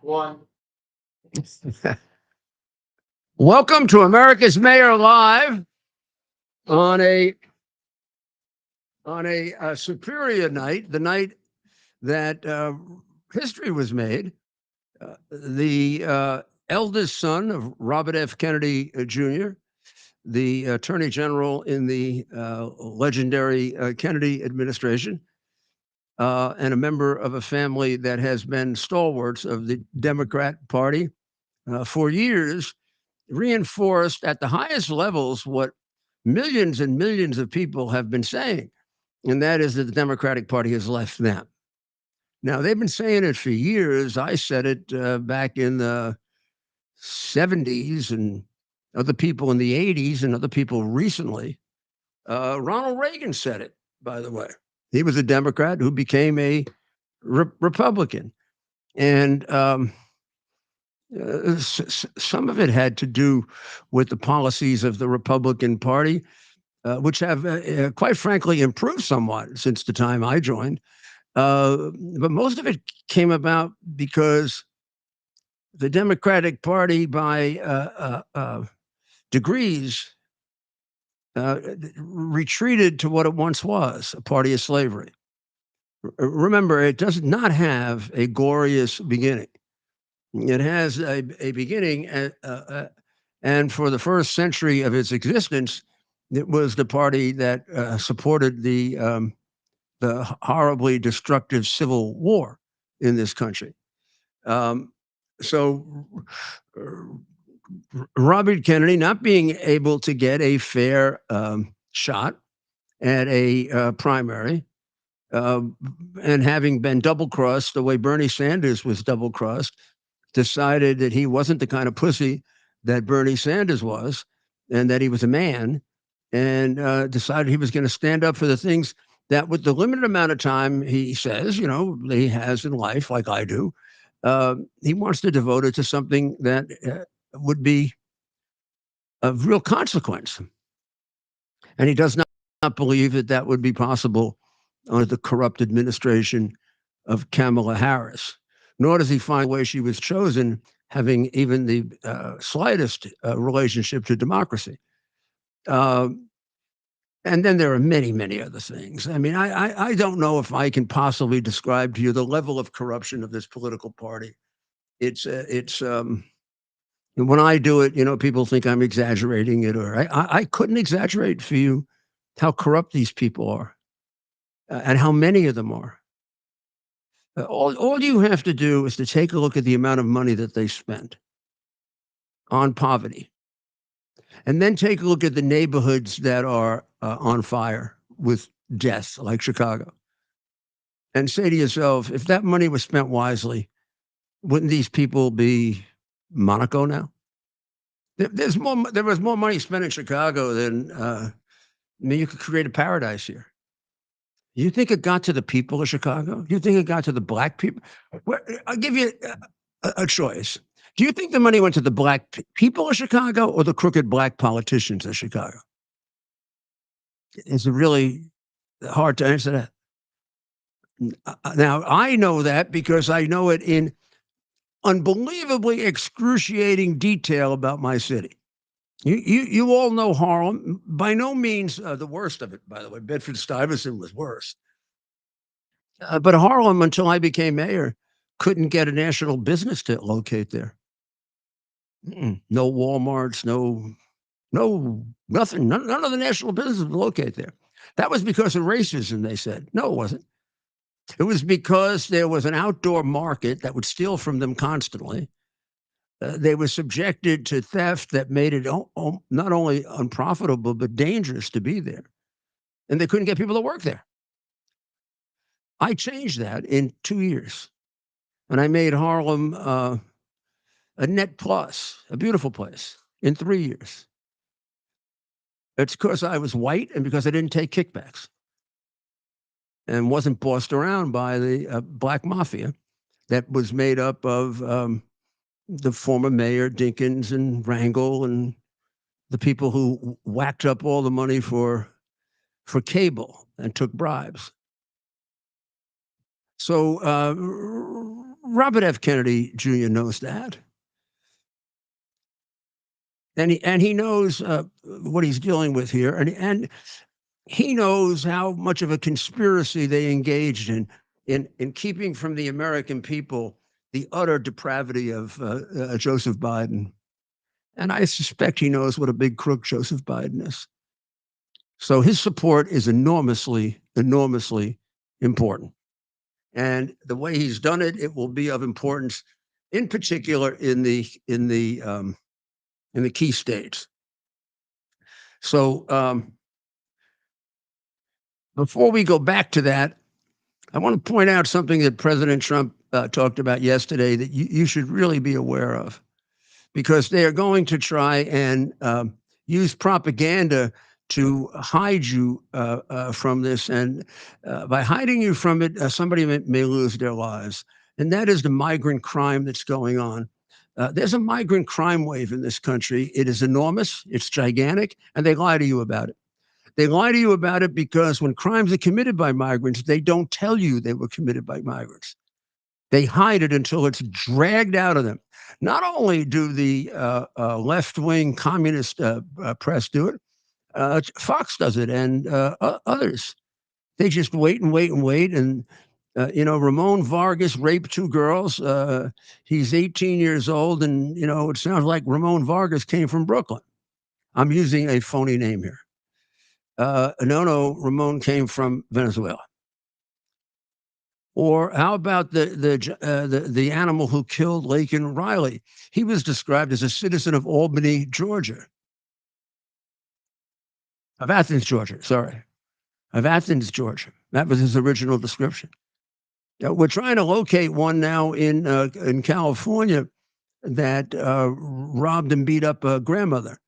One. Welcome to America's Mayor Live on a superior night, the night that history was made. The eldest son of Robert F. Kennedy Jr., the Attorney General in the legendary Kennedy administration, and a member of a family that has been stalwarts of the Democrat Party for years, reinforced at the highest levels what millions and millions of people have been saying, and that is that the Democratic Party has left them. Now, they've been saying it for years. I said it back in the 70s, and other people in the 80s, and other people recently. Ronald Reagan said it, by the way. He was a Democrat who became a Republican. And some of it had to do with the policies of the Republican Party, which have, quite frankly, improved somewhat since the time I joined. But most of it came about because the Democratic Party, by degrees, retreated to what it once was, a party of slavery. Remember, it does not have a glorious beginning. It has a beginning, and for the first century of its existence, it was the party that supported the horribly destructive Civil War in this country. So Robert Kennedy not being able to get a fair shot at a primary, and having been double crossed the way Bernie Sanders was double crossed, decided that he wasn't the kind of pussy that Bernie Sanders was, and that he was a man, and decided he was going to stand up for the things that, with the limited amount of time he says, he has in life, like I do, he wants to devote it to something that would be of real consequence. And he does not believe that that would be possible under the corrupt administration of Kamala Harris, nor does he find the way she was chosen having even the slightest relationship to democracy. And then there are many, many other things. I mean, I don't know if I can possibly describe to you the level of corruption of this political party. It's when I do it, people think I'm exaggerating it, or I couldn't exaggerate for you how corrupt these people are, and how many of them are. All you have to do is to take a look at the amount of money that they spend on poverty, and then take a look at the neighborhoods that are on fire with death, like Chicago, and say to yourself, if that money was spent wisely, wouldn't these people be Monaco now? There was more money spent in Chicago than you could create a paradise here. You think it got to the people of Chicago? You think it got to the black people? I'll give you a choice. Do you think the money went to the black people of Chicago or the crooked black politicians of Chicago? It's really hard to answer that. Now, I know that because I know it in unbelievably excruciating detail about my city. You all know Harlem. By no means the worst of it, by the way. Bedford-Stuyvesant was worse. But Harlem, until I became mayor, couldn't get a national business to locate there. No Walmarts, no nothing. None of the national businesses would locate there. That was because of racism, they said. No, it wasn't. It was because there was an outdoor market that would steal from them constantly. They were subjected to theft that made it not only unprofitable, but dangerous to be there. And they couldn't get people to work there. I changed that in 2 years. And I made Harlem a net plus, a beautiful place in 3 years. It's because I was white and because I didn't take kickbacks and wasn't bossed around by the black mafia that was made up of the former mayor Dinkins and Rangel and the people who whacked up all the money for cable and took bribes. So Robert F. Kennedy Jr. knows that. And he knows what he's dealing with here. And he knows how much of a conspiracy they engaged in keeping from the American people the utter depravity of Joseph Biden. And I suspect he knows what a big crook Joseph Biden is. So his support is enormously, enormously important. And the way he's done it, it will be of importance, in particular in the key states. So before we go back to that, I want to point out something that President Trump talked about yesterday that you should really be aware of, because they are going to try and use propaganda to hide you from this. And by hiding you from it, somebody may lose their lives. And that is the migrant crime that's going on. There's a migrant crime wave in this country. It is enormous, it's gigantic, and they lie to you about it. They lie to you about it because when crimes are committed by migrants, they don't tell you they were committed by migrants. They hide it until it's dragged out of them. Not only do the left-wing communist press do it, Fox does it, and others. They just wait and wait and wait. And, Ramon Vargas raped two girls. He's 18 years old, and, it sounds like Ramon Vargas came from Brooklyn. I'm using a phony name here. No, Ramon came from Venezuela. Or how about the animal who killed Laken Riley? He was described as a citizen of Albany, Georgia, of Athens, Georgia. Sorry, of Athens, Georgia. That was his original description. We're trying to locate one now in California that robbed and beat up a grandmother.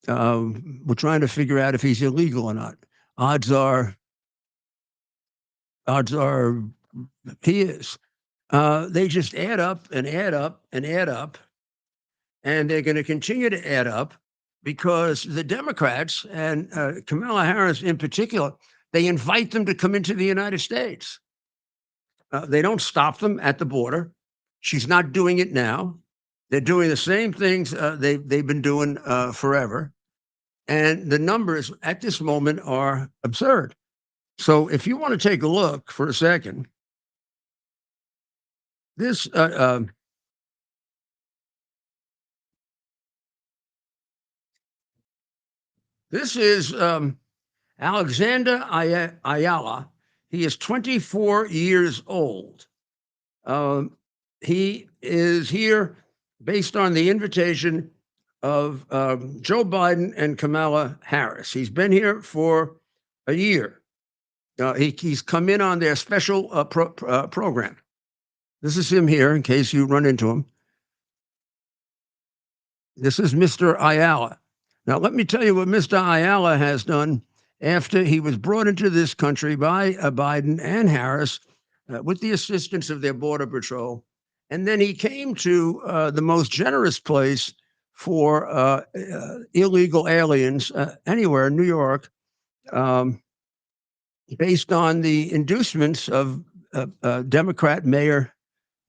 We're trying to figure out if he's illegal or not. Odds are he is. They just add up and add up and add up, and they're going to continue to add up because the Democrats and Kamala Harris in particular, they invite them to come into the United States. They don't stop them at the border. She's not doing it now. They're doing the same things they've been doing forever. And the numbers at this moment are absurd. So if you want to take a look for a second, this this is Alexander Ayala. He is 24 years old. He is here based on the invitation of Joe Biden and Kamala Harris. He's been here for a year. He's come in on their special program. This is him here, in case you run into him. This is Mr. Ayala. Now, let me tell you what Mr. Ayala has done after he was brought into this country by Biden and Harris with the assistance of their Border Patrol. And then he came to the most generous place for illegal aliens anywhere in New York, based on the inducements of Democrat Mayor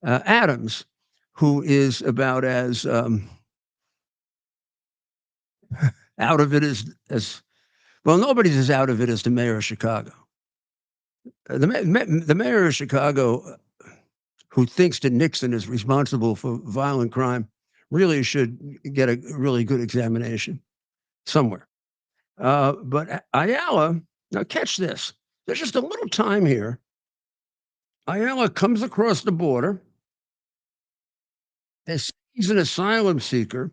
Adams, who is about as out of it as well. Nobody's as out of it as the mayor of Chicago. The mayor of Chicago, who thinks that Nixon is responsible for violent crime, really should get a really good examination somewhere. But Ayala, now catch this. There's just a little time here. Ayala comes across the border. He's an asylum seeker.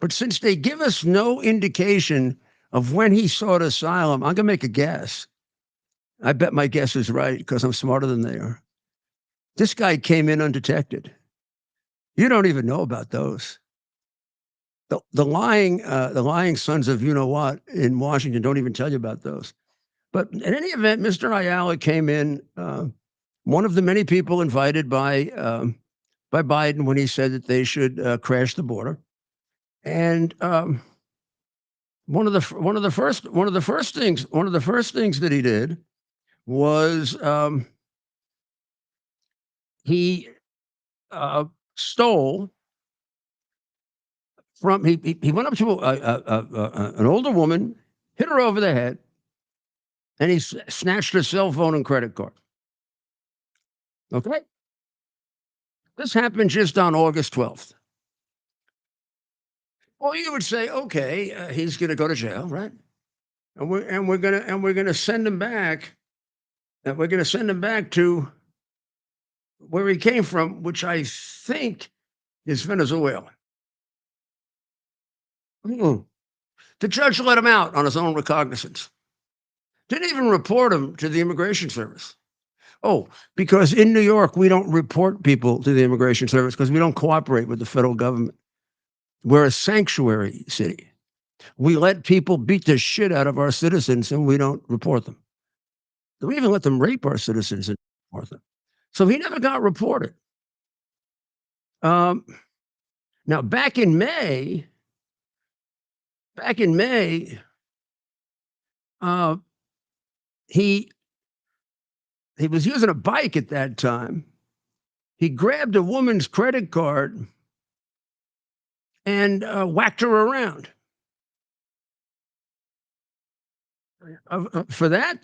But since they give us no indication of when he sought asylum, I'm going to make a guess. I bet my guess is right because I'm smarter than they are. This guy came in undetected. You don't even know about those. The lying sons of you know what in Washington don't even tell you about those. But in any event, Mr. Ayala came in, one of the many people invited by Biden when he said that they should crash the border. And one of the first things that he did was he stole from, he went up to an older woman, hit her over the head, and he snatched her cell phone and credit card. Okay? This happened just on August 12th. Well, you would say, okay, he's going to go to jail, right? And we're gonna send him back. And we're going to send him back to where he came from, which I think is Venezuela. Mm. The judge let him out on his own recognizance. Didn't even report him to the Immigration Service. Oh, because in New York, we don't report people to the Immigration Service because we don't cooperate with the federal government. We're a sanctuary city. We let people beat the shit out of our citizens and we don't report them. We even let them rape our citizens and report them. So he never got reported. Now, back in May, he was using a bike at that time. He grabbed a woman's credit card and whacked her around. For that,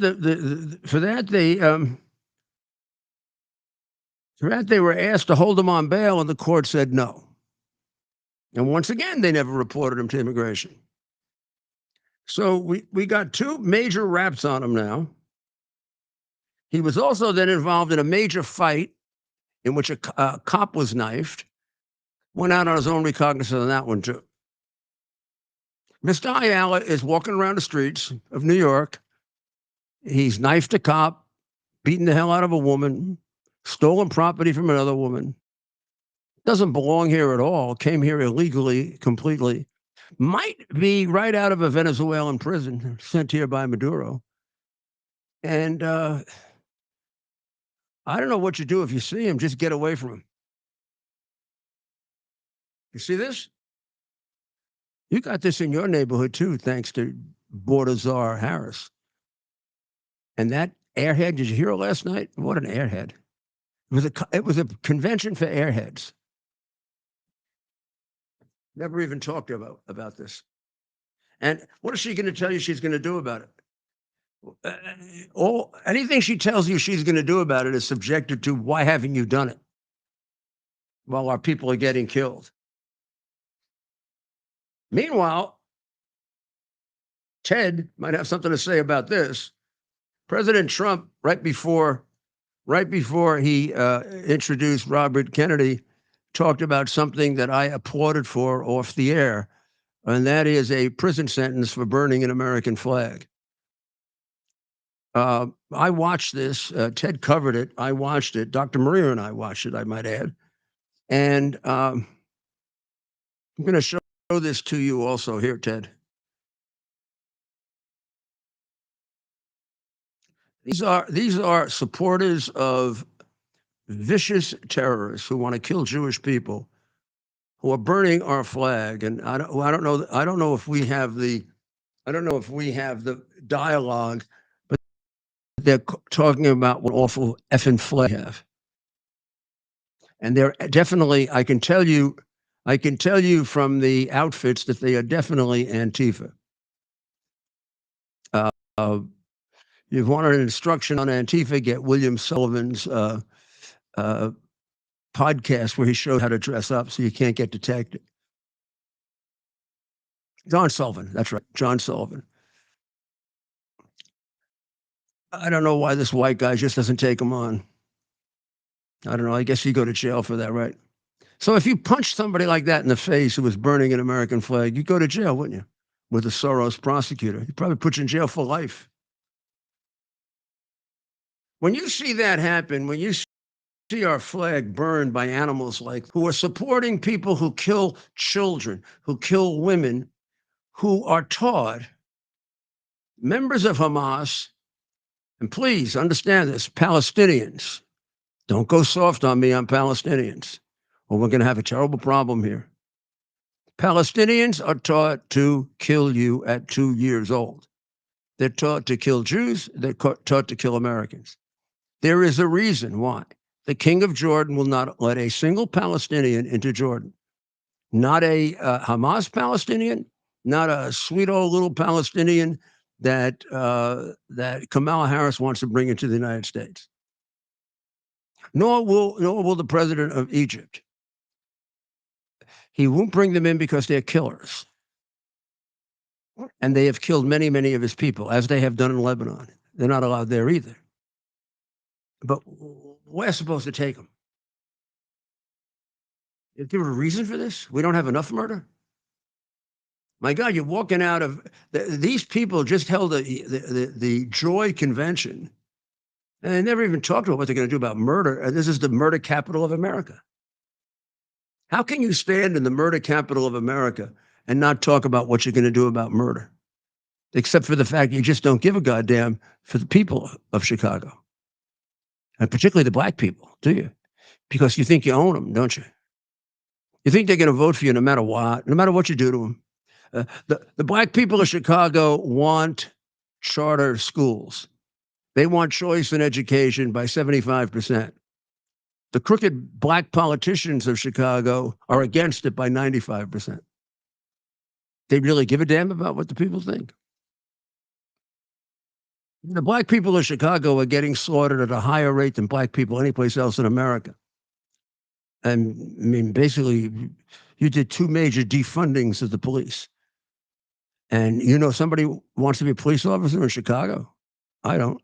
they were asked to hold him on bail, and the court said no. And once again, they never reported him to immigration. So we got two major raps on him now. He was also then involved in a major fight in which a cop was knifed. Went out on his own recognizance on that one too. Mr. Ayala is walking around the streets of New York. He's knifed a cop, beaten the hell out of a woman, stolen property from another woman. Doesn't belong here at all. Came here illegally, completely. Might be right out of a Venezuelan prison, sent here by Maduro. And I don't know what you do if you see him. Just get away from him. You see this? You got this in your neighborhood too, thanks to Border Czar Harris. And that airhead, did you hear it last night? What an airhead. It was a convention for airheads. Never even talked about this. And what is she going to tell you she's going to do about it? Anything she tells you she's going to do about it is subjected to why haven't you done it while our people are getting killed. Meanwhile, Ted might have something to say about this. President Trump, right before he introduced Robert Kennedy, talked about something that I applauded for off the air, and that is a prison sentence for burning an American flag. I watched this. Ted covered it. I watched it. Dr. Maria and I watched it, I might add. And I'm going to show this to you also here, Ted. These are supporters of vicious terrorists who want to kill Jewish people, who are burning our flag. And I don't know if we have the dialogue, but they're talking about what awful effing flag we have. And they're definitely, I can tell you from the outfits that they are definitely Antifa. You've wanted an instruction on Antifa, get William Sullivan's podcast where he showed how to dress up so you can't get detected. John Sullivan, that's right, John Sullivan. I don't know why this white guy just doesn't take him on. I don't know. I guess you go to jail for that, right? So if you punched somebody like that in the face who was burning an American flag, you'd go to jail, wouldn't you? With a Soros prosecutor. He'd probably put you in jail for life. When you see that happen, when you see our flag burned by animals like who are supporting people who kill children, who kill women, who are taught, members of Hamas, and please understand this, Palestinians, don't go soft on me on Palestinians, or we're going to have a terrible problem here. Palestinians are taught to kill you at 2 years old. They're taught to kill Jews. They're taught to kill Americans. There is a reason why. The king of Jordan will not let a single Palestinian into Jordan. Not a Hamas Palestinian, not a sweet old little Palestinian that Kamala Harris wants to bring into the United States. Nor will the president of Egypt. He won't bring them in because they're killers. And they have killed many, many of his people, as they have done in Lebanon. They're not allowed there either. But we're supposed to take them. Is there a reason for this? We don't have enough murder? My God, you're walking out of... These people just held the Joy Convention, and they never even talked about what they're going to do about murder. And this is the murder capital of America. How can you stand in the murder capital of America and not talk about what you're going to do about murder? Except for the fact you just don't give a goddamn for the people of Chicago. And particularly the black people, do you? Because you think you own them, don't you? You think they're going to vote for you no matter what you do to them. The black people of Chicago want charter schools. They want choice in education by 75%. The crooked black politicians of Chicago are against it by 95%. They really give a damn about what the people think. The black people of Chicago are getting slaughtered at a higher rate than black people anyplace else in America. And I mean, basically, you did two major defundings of the police. And you know somebody wants to be a police officer in Chicago? I don't.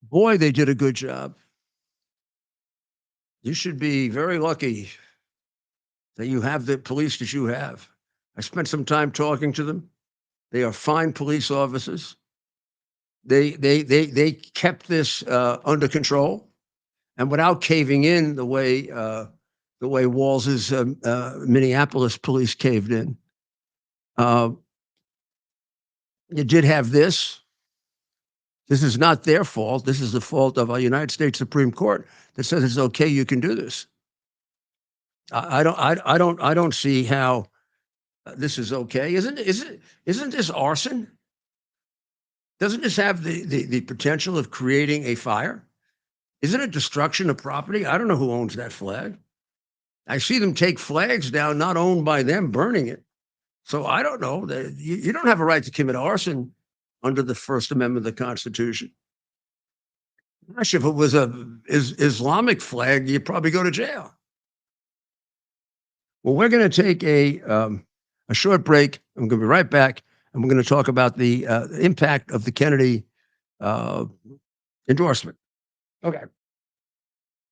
Boy, they did a good job. You should be very lucky that you have the police that you have. I spent some time talking to them. They are fine police officers. They kept this under control, and without caving in the way Walls's Minneapolis police caved in. You did have this. This is not their fault. This is the fault of a United States Supreme Court that says it's okay. You can do this. I don't see how this is okay. Isn't this arson? Doesn't this have the potential of creating a fire? Isn't it destruction of property? I don't know who owns that flag. I see them take flags down, not owned by them, burning it. So I don't know. You don't have a right to commit arson under the First Amendment of the Constitution. Gosh, if it was an Islamic flag, you'd probably go to jail. Well, we're going to take a short break. I'm going to be right back, and we're going to talk about the impact of the Kennedy endorsement. Okay.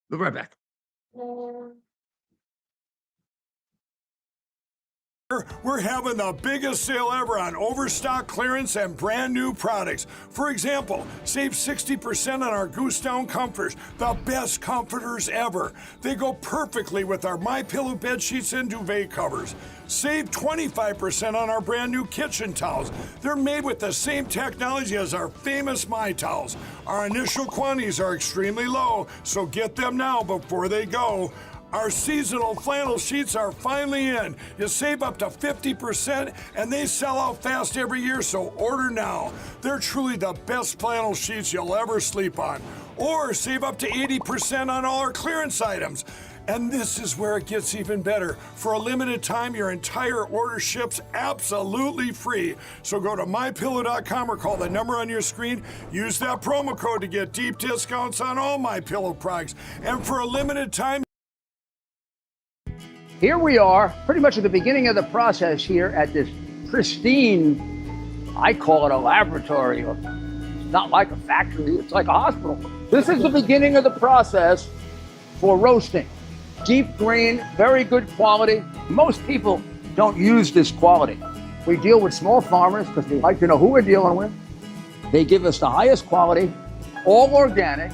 We'll be right back. We're having the biggest sale ever on overstock clearance and brand new products. For example, save 60% on our Goose Down comforters, the best comforters ever. They go perfectly with our MyPillow bed sheets and duvet covers. Save 25% on our brand new kitchen towels. They're made with the same technology as our famous My Towels. Our initial quantities are extremely low, so get them now before they go. Our seasonal flannel sheets are finally in. You save up to 50%, and they sell out fast every year, so order now. They're truly the best flannel sheets you'll ever sleep on. Or save up to 80% on all our clearance items. And this is where it gets even better. For a limited time, your entire order ships absolutely free. So go to MyPillow.com or call the number on your screen. Use that promo code to get deep discounts on all MyPillow products. And for a limited time, here we are, pretty much at the beginning of the process here at this pristine, I call it a laboratory. It's not like a factory, it's like a hospital. This is the beginning of the process for roasting. Deep grain, very good quality. Most people don't use this quality. We deal with small farmers because they like to know who we're dealing with. They give us the highest quality, all organic,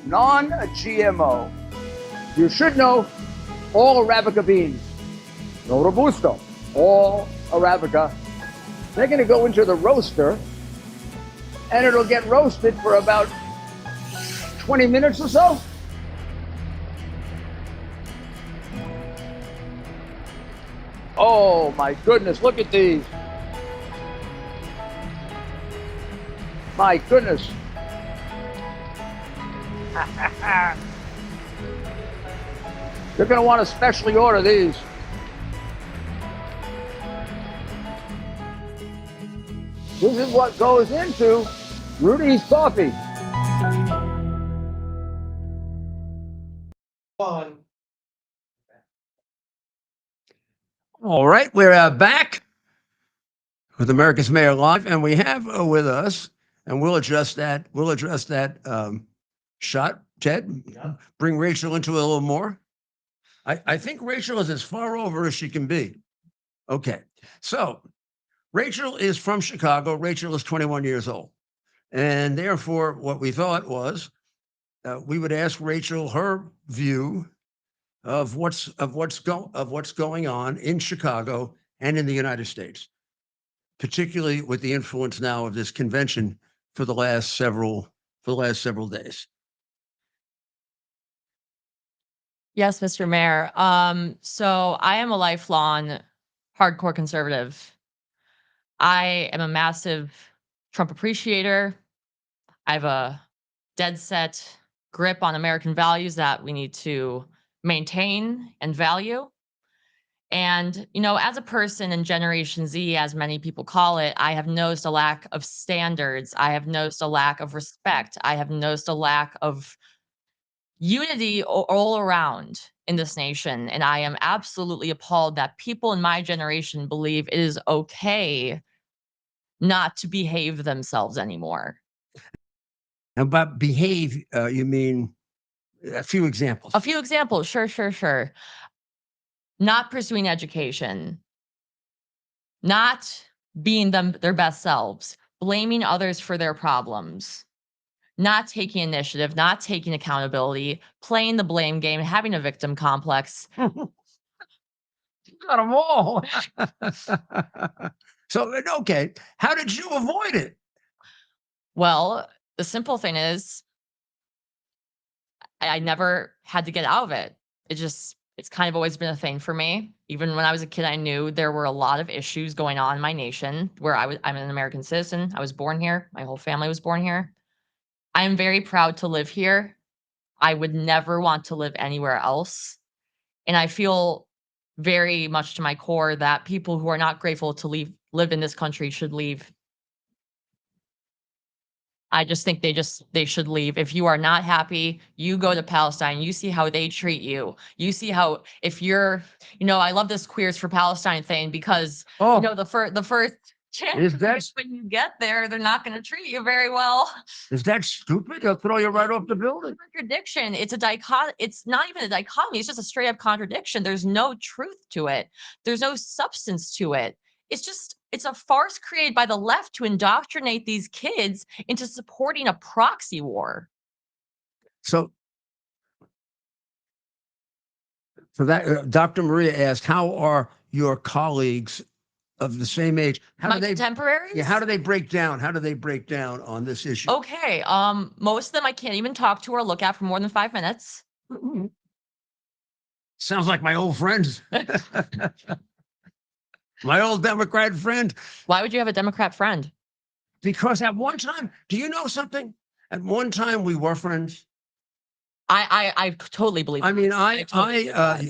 non-GMO. You should know all Arabica beans, no Robusto, all Arabica. They're going to go into the roaster, and it'll get roasted for about 20 minutes or so. Oh my goodness, look at these. My goodness. You're going to want to specially order these. This is what goes into Rudy's Coffee. Fun. All right, we're back with America's Mayor Live, and we have with us, and we'll adjust that. We'll address that shot. Ted, bring Rachel into it a little more. I think Rachel is as far over as she can be. Okay, so Rachel is from Chicago. Rachel is 21 years old, and therefore, what we thought was we would ask Rachel her view of what's going on in Chicago and in the United States, particularly with the influence now of this convention for the last several days. Yes, Mr. Mayor. So I am a lifelong hardcore conservative. I am a massive Trump appreciator. I have a dead set grip on American values that we need to maintain and value. And, you know, as a person in Generation Z, as many people call it, I have noticed a lack of standards. I have noticed a lack of respect. I have noticed a lack of unity all around in this nation. And I am absolutely appalled that people in my generation believe it is okay not to behave themselves anymore. And by behave, you mean a few examples? A few examples. Sure. Not pursuing education, not being their best selves, blaming others for their problems, not taking initiative, not taking accountability, playing the blame game, having a victim complex. Got them all. So, okay, how did you avoid it? Well, the simple thing is, I never had to get out of it. It's kind of always been a thing for me. Even when I was a kid, I knew there were a lot of issues going on in my nation where I'm an American citizen. I was born here. My whole family was born here. I am very proud to live here. I would never want to live anywhere else. And I feel very much to my core that people who are not grateful to live in this country should leave. I just think they should leave. If you are not happy, you go to Palestine. You see how they treat you. You see how, if you're, I love this Queers for Palestine thing because the first chance when you get there, they're not going to treat you very well. Is that stupid? They'll throw you right off the building. Contradiction. It's a dichotomy. It's not even a dichotomy. It's just a straight up contradiction. There's no truth to it. There's no substance to it. It's a farce created by the left to indoctrinate these kids into supporting a proxy war. So for that, Dr. Maria asked, how are your colleagues of the same age? My contemporaries? Yeah, how do they break down? How do they break down on this issue? Okay, most of them I can't even talk to or look at for more than 5 minutes. Sounds like my old friends. My old Democrat friend. Why would you have a Democrat friend? Because at one time, do you know something? At one time, we were friends. I totally believe. I mean,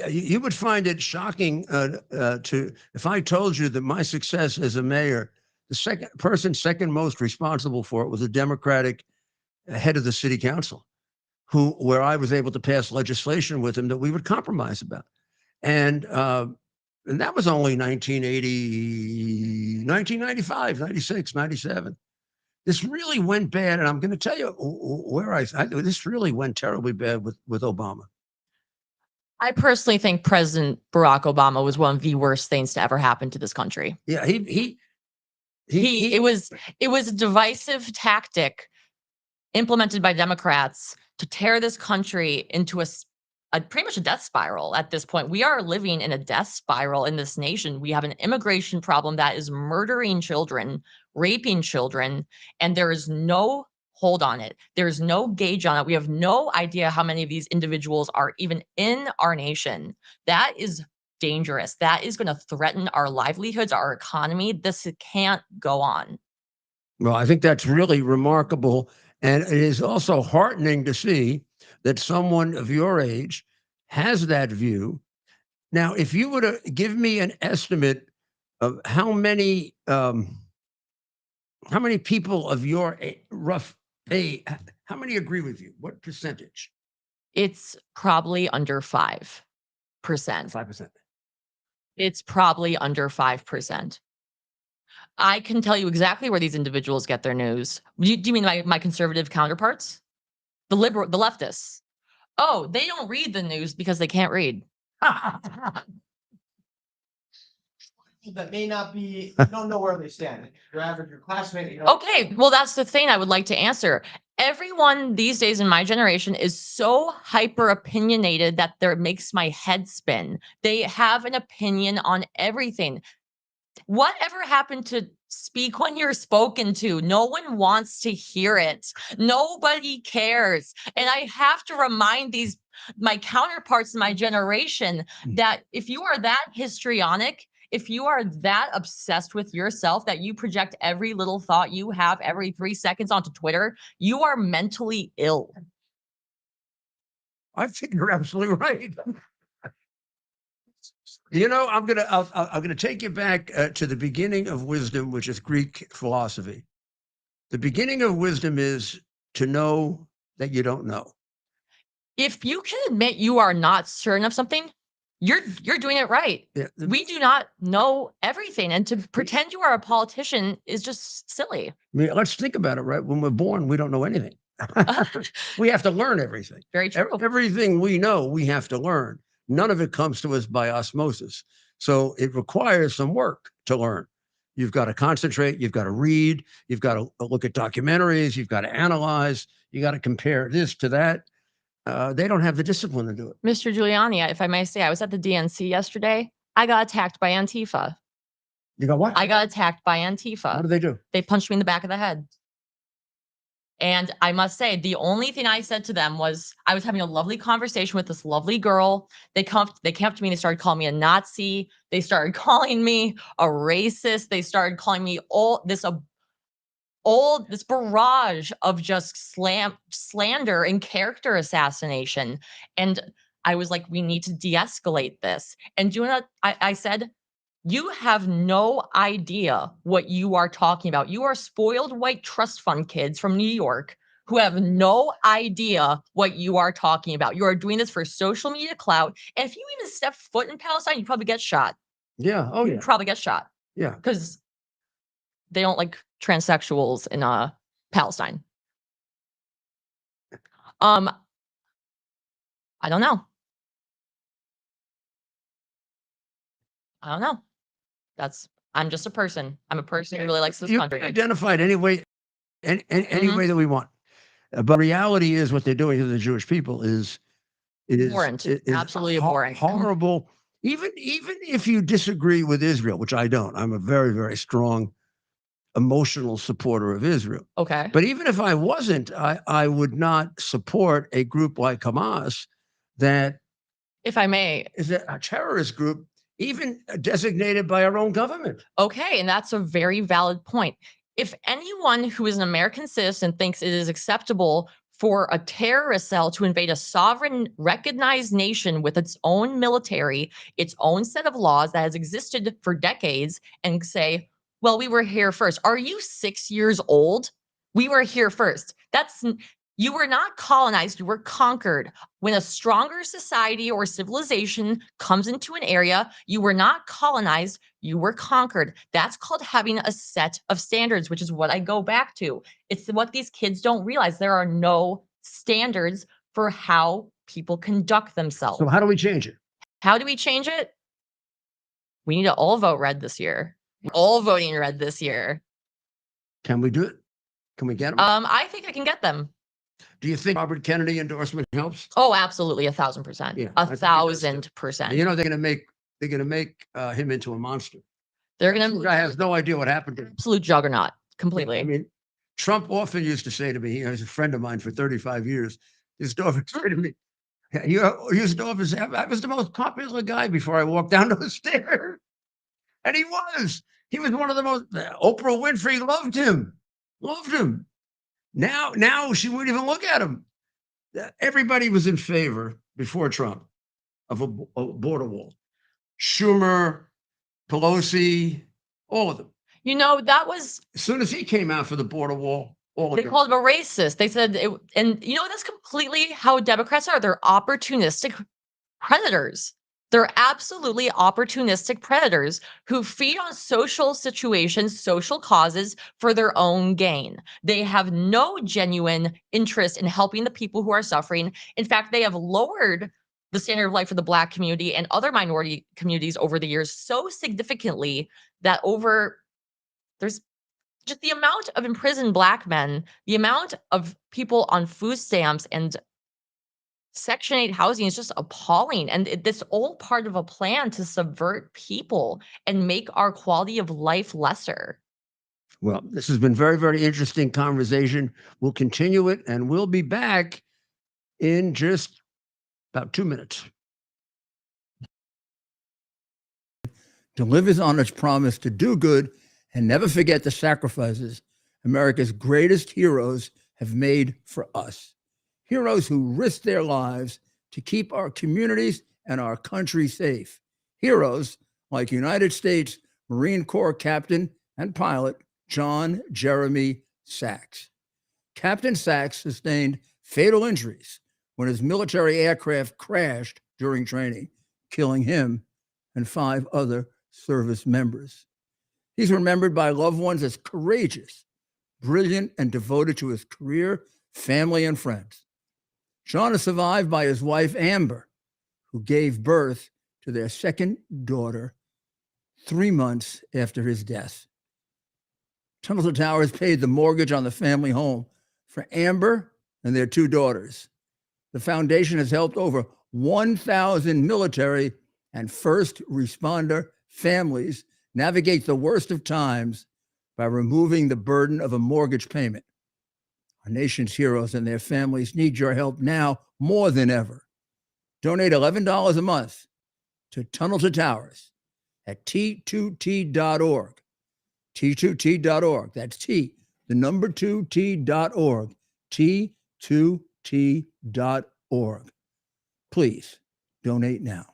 you would find it shocking if I told you that my success as a mayor, the second most responsible for it was a Democratic head of the city council, where I was able to pass legislation with him that we would compromise about, and that was only 1980, 1995, 96, 97. This really went bad, and I'm going to tell you where this really went terribly bad with Obama. I personally think President Barack Obama was one of the worst things to ever happen to this country. Yeah, it was a divisive tactic implemented by Democrats to tear this country into a pretty much a death spiral at this point. We are living in a death spiral in this nation. We have an immigration problem that is murdering children, raping children, and there is no hold on it. There's no gauge on it. We have no idea how many of these individuals are even in our nation. That is dangerous. That is going to threaten our livelihoods, our economy. This can't go on. Well, I think that's really remarkable. And it is also heartening to see that someone of your age has that view. Now, if you were to give me an estimate of how many people of your rough age, how many agree with you? What percentage? It's probably under 5%. 5%. It's probably under 5%. I can tell you exactly where these individuals get their news. Do you mean my conservative counterparts? The leftists. Oh, they don't read the news because they can't read. That may not be, you don't know where they stand. Your average, your classmate, you know. Okay, well, that's the thing I would like to answer. Everyone these days in my generation is so hyper opinionated that it makes my head spin. They have an opinion on everything. Whatever happened to speak when you're spoken to? No one wants to hear it. Nobody cares. And I have to remind my counterparts in my generation that if you are that histrionic, if you are that obsessed with yourself that you project every little thought you have every 3 seconds onto Twitter, you are mentally ill. I think you're absolutely right. You know, I'm gonna take you back to the beginning of wisdom, which is Greek philosophy. The beginning of wisdom is to know that you don't know. If you can admit you are not certain of something, you're doing it right. Yeah, We do not know everything, and to pretend you are a politician is just silly. I mean, let's think about it, right? When we're born, we don't know anything. We have to learn everything. Very true. Everything we know, we have to learn. None of it comes to us by osmosis. So it requires some work to learn. You've got to concentrate. You've got to read. You've got to look at documentaries. You've got to analyze. You got to compare this to that. They don't have the discipline to do it. Mr. Giuliani, if I may say, I was at the DNC yesterday. I got attacked by Antifa. You got what? I got attacked by Antifa. What do they do? They punched me in the back of the head. And I must say, the only thing I said to them was, I was having a lovely conversation with this lovely girl. They came up to me and they started calling me a Nazi. They started calling me a racist. They started calling me this barrage of just slander and character assassination. And I was like, we need to de-escalate this. And do you know what I said? You have no idea what you are talking about. You are spoiled white trust fund kids from New York who have no idea what you are talking about. You are doing this for social media clout. And if you even step foot in Palestine, you probably get shot. Yeah. Oh, yeah. You probably get shot. Yeah. Because they don't like transsexuals in Palestine. I don't know. I'm just a person. I'm a person who really likes this You country. identified any way that we want. But reality is what they're doing to the Jewish people is Abhorrent. Absolutely abhorrent. Horrible. Even if you disagree with Israel, which I don't, I'm a very, very strong emotional supporter of Israel. Okay. But even if I wasn't, I would not support a group like Hamas that, if I may, is a terrorist group, even designated by our own government. Okay, and that's a very valid point. If anyone who is an American citizen thinks it is acceptable for a terrorist cell to invade a sovereign recognized nation with its own military, its own set of laws that has existed for decades, and say, well, we were here first. Are you 6 years old? We were here first. You were not colonized, you were conquered. When a stronger society or civilization comes into an area, you were not colonized, you were conquered. That's called having a set of standards, which is what I go back to. It's what these kids don't realize. There are no standards for how people conduct themselves. So how do we change it? How do we change it? We need to all vote red this year. We're all voting red this year. Can we do it? Can we get them? I think I can get them. Do you think Robert Kennedy endorsement helps? Oh, absolutely, 1,000%. Yeah, 1,000%. You know they're gonna make him into a monster. They're This gonna guy has no idea what happened to him. absolute juggernaut, completely. I mean, Trump often used to say to me, he's a friend of mine for 35 years. Used to often say to me, he used to often say, I was the most popular guy before I walked down the stairs. And he was. He was one of the most. Oprah Winfrey loved him. Loved him. Now she wouldn't even look at him. everybody was in favor before Trump of a border wall. Schumer, Pelosi, all of them. You know, that was, As soon as he came out for the border wall, all of they them. called him a racist. They said, and you know, that's completely how Democrats are. They're opportunistic predators. They're absolutely opportunistic predators who feed on social situations, social causes for their own gain. They have no genuine interest in helping the people who are suffering. In fact, they have lowered the standard of life for the Black community and other minority communities over the years so significantly that there's just the amount of imprisoned Black men, the amount of people on food stamps and Section 8 housing is just appalling. And this all part of a plan to subvert people and make our quality of life lesser. Well, this has been very, very interesting conversation. We'll continue it, and we'll be back in just about 2 minutes. Delivers on its promise to do good and never forget the sacrifices America's greatest heroes have made for us. Heroes who risked their lives to keep our communities and our country safe. Heroes like United States Marine Corps Captain and pilot John Jeremy Sachs. Captain Sachs sustained fatal injuries when his military aircraft crashed during training, killing him and 5 other service members. He's remembered by loved ones as courageous, brilliant, and devoted to his career, family, and friends. John is survived by his wife, Amber, who gave birth to their second daughter 3 months after his death. Tunnel to Towers paid the mortgage on the family home for Amber and their 2 daughters. The foundation has helped over 1,000 military and first responder families navigate the worst of times by removing the burden of a mortgage payment. Our nation's heroes and their families need your help now more than ever. Donate $11 a month to Tunnel to Towers at T2T.org. T2T.org. That's T, the number 2T.org. T2T.org. Please donate now.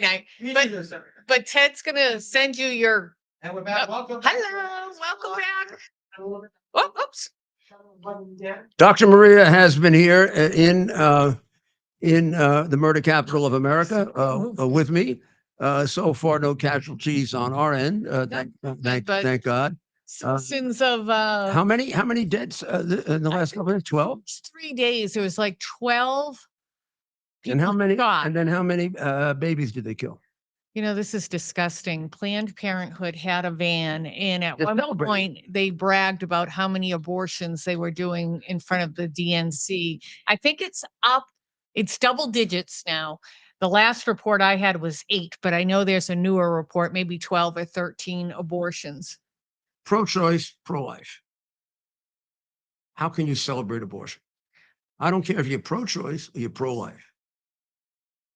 Night. But Ted's gonna send you your. And we're back. Welcome back. Hello, welcome back. Oh, oops. Dr. Maria has been here in the murder capital of America with me. So far, no casualties on our end. Thank God. Citizens of How many deaths in the last couple of 12? 3 days, it was like 12. And how many? shot. And then how many babies did they kill? You know, this is disgusting. Planned Parenthood had a van, and at Just one celebrate. point they bragged about how many abortions they were doing in front of the DNC. I think it's up, it's double digits now. The last report I had was 8, but I know there's a newer report, maybe 12 or 13 abortions. Pro-choice, pro-life. How can you celebrate abortion? I don't care if you're pro-choice or you're pro-life.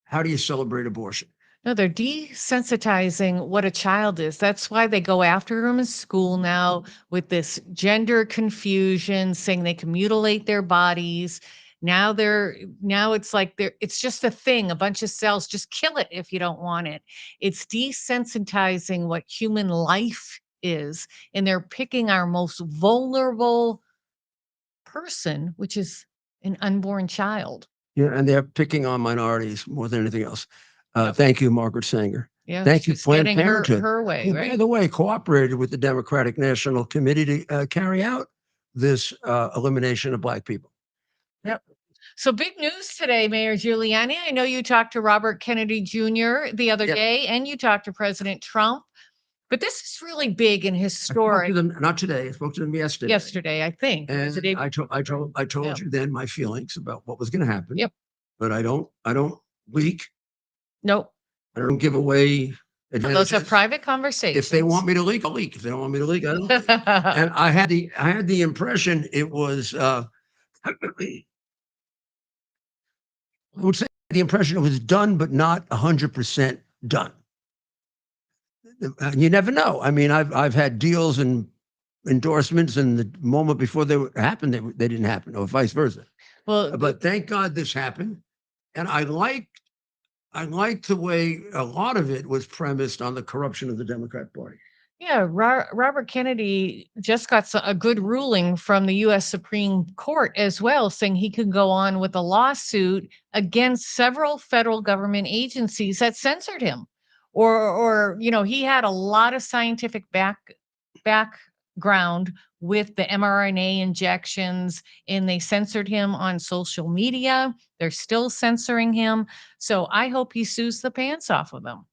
How do you celebrate abortion? No, they're desensitizing what a child is. That's why they go after them in school now with this gender confusion, saying they can mutilate their bodies. Now it's like it's just a thing, a bunch of cells. Just kill it if you don't want it. It's desensitizing what human life is, and they're picking our most vulnerable person, which is an unborn child. Yeah, and they're picking on minorities more than anything else. Thank you, Margaret Sanger. Yeah, Thank you, she's Planned getting Parenthood. her way, Who, right? by the way, cooperated with the Democratic National Committee to carry out this elimination of Black people. Yep. So big news today, Mayor Giuliani. I know you talked to Robert Kennedy Jr. the other Yep. day, and you talked to President Trump. But this is really big and I spoke historic. to them, not today. I spoke to them yesterday. Yesterday, I think. And Was it day- I told Yeah. you then my feelings about what was going to happen. Yep. But I don't leak. Nope. I don't give away Those are advantages. private conversations. If they want me to leak, I'll leak. If they don't want me to leak, I don't. And I had the impression it was I would say the impression it was done, but not 100% done. And you never know. I mean, I've had deals and endorsements, and the moment before they happened, they didn't happen, or vice versa. Well, But thank God this happened, and I liked the way a lot of it was premised on the corruption of the Democrat Party. yeah, Robert Kennedy just got a good ruling from the U.S. Supreme Court as well, saying he could go on with a lawsuit against several federal government agencies that censored him, or he had a lot of scientific background with the mRNA injections, and they censored him on social media. They're still censoring him, so I hope he sues the pants off of them.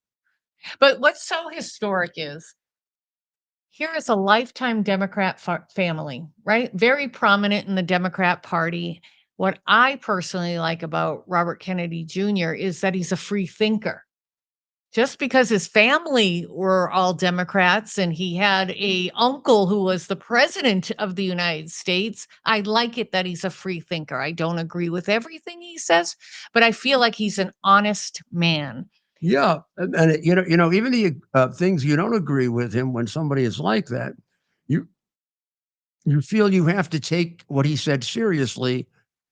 But what's so historic is, here is a lifetime Democrat family, right? Very prominent in the Democrat Party. What I personally like about Robert Kennedy Jr. is that he's a free thinker. Just because his family were all Democrats and he had a uncle who was the president of the United States, I like it that he's a free thinker. I don't agree with everything he says, but I feel like he's an honest man. Yeah, and even the things you don't agree with him, when somebody is like that, you feel you have to take what he said seriously,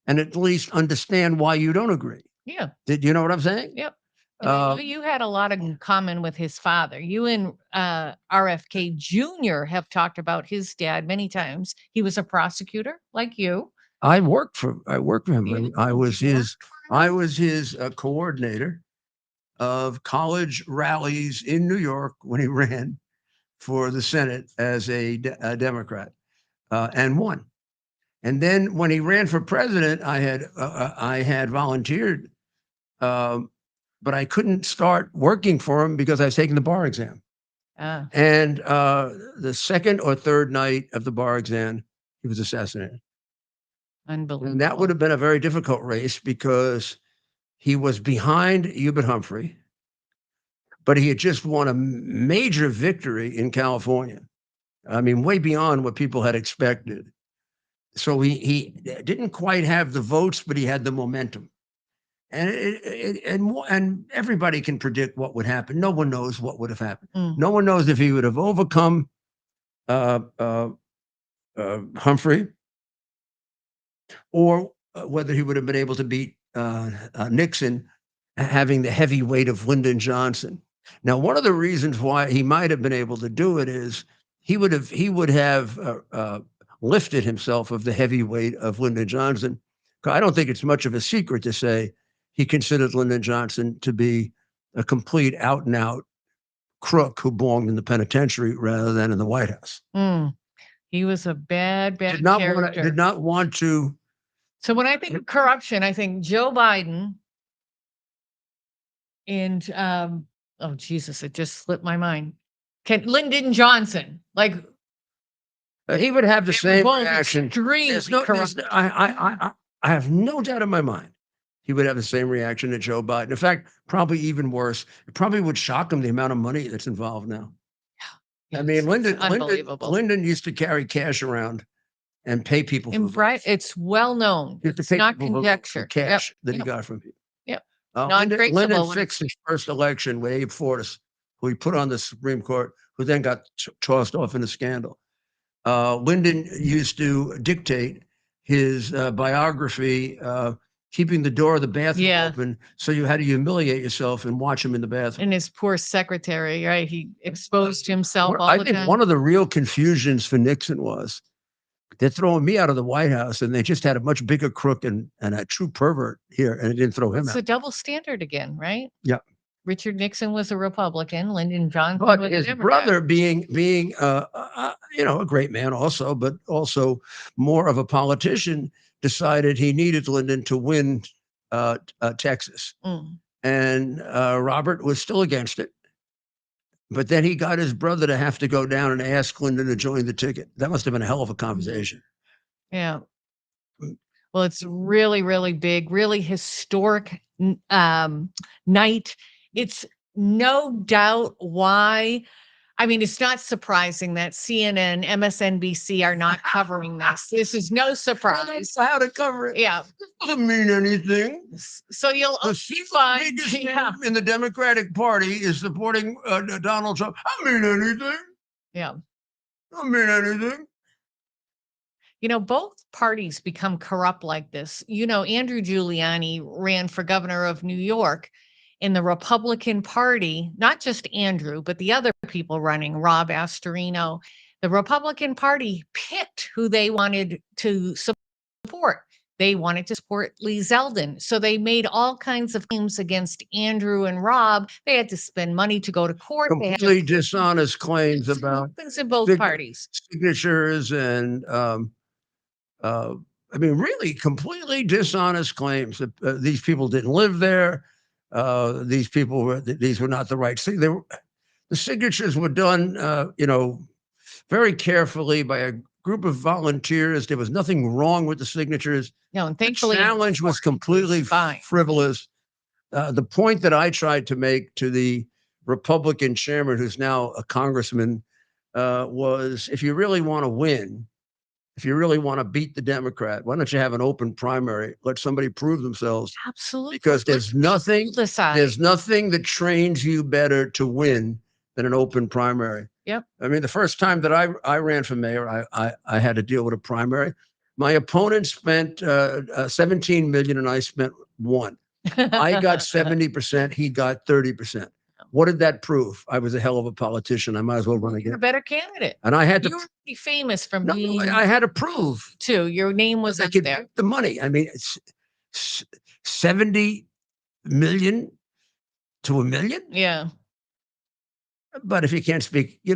and at least understand why you don't agree. Yeah. Did you know what I'm saying? Yep. You had a lot in common with his father. You and RFK Jr. have talked about his dad many times. He was a prosecutor like you. I worked for him. You I was his worked for him? coordinator of college rallies in New York when he ran for the Senate as a Democrat, and won. And then when he ran for president, I had volunteered, but I couldn't start working for him because I was taking the bar exam. And the second or third night of the bar exam, he was assassinated. Unbelievable. And that would have been a very difficult race because he was behind Hubert Humphrey, but he had just won a major victory in California. I mean, way beyond what people had expected. So he didn't quite have the votes, but he had the momentum. And everybody can predict what would happen. No one knows what would have happened. No one knows if he would have overcome Humphrey, or whether he would have been able to beat Nixon, having the heavy weight of Lyndon Johnson. Now, one of the reasons why he might have been able to do it is he would have lifted himself of the heavy weight of Lyndon Johnson. I don't think it's much of a secret to say he considered Lyndon Johnson to be a complete out and out crook who belonged in the penitentiary rather than in the White House. He was a bad Did character. not want to. So when I think of corruption, I think Joe Biden and oh Jesus, it just slipped my mind. Lyndon Johnson, like He would have the same both reaction. extremely corrupt. I have no doubt in my mind he would have the same reaction to Joe Biden. In fact, probably even worse. It probably would shock him, the amount of money that's involved now. I mean, Lyndon used to carry cash around and pay people for Right, it's well known. It's not conjecture. Cash that he got from people. Yep. Lyndon fixed his first election with Abe Fortas, who he put on the Supreme Court, who then got tossed off in a scandal. Lyndon used to dictate his biography, keeping the door of the bathroom open, so you had to humiliate yourself and watch him in the bathroom. And his poor secretary, right? He exposed himself all the time. I think one of the real confusions for Nixon was they're throwing me out of the White House, and they just had a much bigger crook and a true pervert here, and it didn't throw him out. It's a double standard again, right? Yeah. Richard Nixon was a Republican. Lyndon Johnson But was his a Democrat. brother being a great man also, but also more of a politician, decided he needed Lyndon to win Texas. And Robert was still against it. But then he got his brother to have to go down and ask Lyndon to join the ticket. That must have been a hell of a conversation. Yeah. Well, it's really, really big, really historic night. It's no doubt why. I mean, it's not surprising that CNN, MSNBC are not covering this. This is no surprise. How to cover it? Yeah. It doesn't mean anything. So you'll find biggest name in the Democratic Party is supporting Donald Trump. I mean anything. Yeah. I mean anything. Both parties become corrupt like this. Andrew Giuliani ran for governor of New York in the Republican Party, not just Andrew, but the other people running, Rob Astorino. The Republican Party picked who they wanted to support. They wanted to support Lee Zeldin. So they made all kinds of claims against Andrew and Rob. They had to spend money to go to court. They had Completely dishonest claims about happens in both parties. signatures and really completely dishonest claims that these people didn't live there. These were not the right thing. The signatures were done, very carefully by a group of volunteers. There was nothing wrong with the signatures. No, and The thankfully, challenge was completely fine. frivolous. The point that I tried to make to the Republican chairman, who's now a congressman, was if you really want to win, if you really want to beat the Democrat, why don't you have an open primary? Let somebody prove themselves. Absolutely. Because there's nothing that trains you better to win than an open primary. Yep. I mean, the first time that I ran for mayor, I had to deal with a primary. My opponent spent 17 million and I spent 1. I got 70%, he got 30%. What did that prove? I was a hell of a politician. I might as well run again. You're a better candidate. And I had to. You were pretty famous from No, being. I had to prove too. Your name was I up could there. get the money. I mean, it's 70 million to $1 million. Yeah. But if you can't speak, it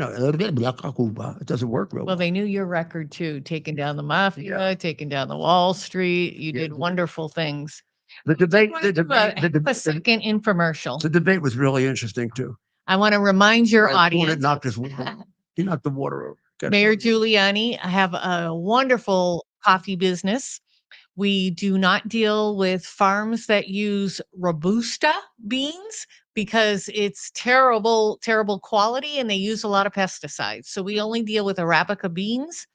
doesn't work real well. Well, they knew your record too, taking down the mafia, taking down the Wall Street. You did wonderful things. The debate, A second infomercial. the debate was really interesting too. I want to remind your He audience, knocked the water over. Mayor Giuliani, I have a wonderful coffee business. We do not deal with farms that use Robusta beans because it's terrible, terrible quality and they use a lot of pesticides. So we only deal with Arabica beans.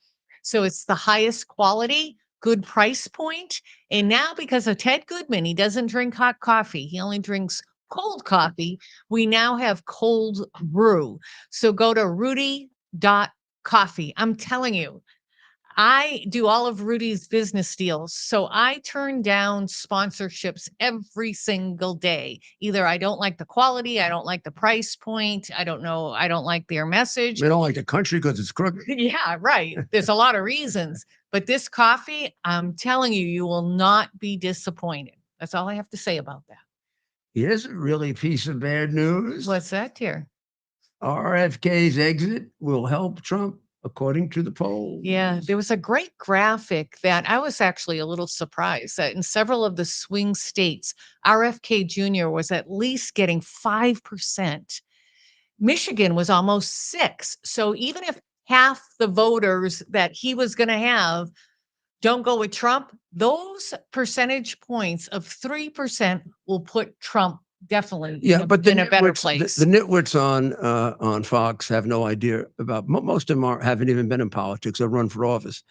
So it's the highest quality, good price point. And now because of Ted Goodman, he doesn't drink hot coffee. He only drinks cold coffee. We now have cold brew. So go to Rudy.coffee. I'm telling you, I do all of Rudy's business deals. So I turn down sponsorships every single day. Either I don't like the quality, I don't like the price point, I don't like their message. They don't like the country because it's crooked. Yeah, right. There's a lot of reasons. But this coffee, I'm telling you, you will not be disappointed. That's all I have to say about that. Here's a really piece of bad news. What's that, dear? RFK's exit will help Trump, according to the poll. Yeah, there was a great graphic that I was actually a little surprised that in several of the swing states, RFK Jr. was at least getting 5%. Michigan was almost 6%. So even if half the voters that he was going to have don't go with Trump, those percentage points of 3% will put Trump definitely in a better place. The nitwits on Fox have no idea about, most of them haven't even been in politics or run for office.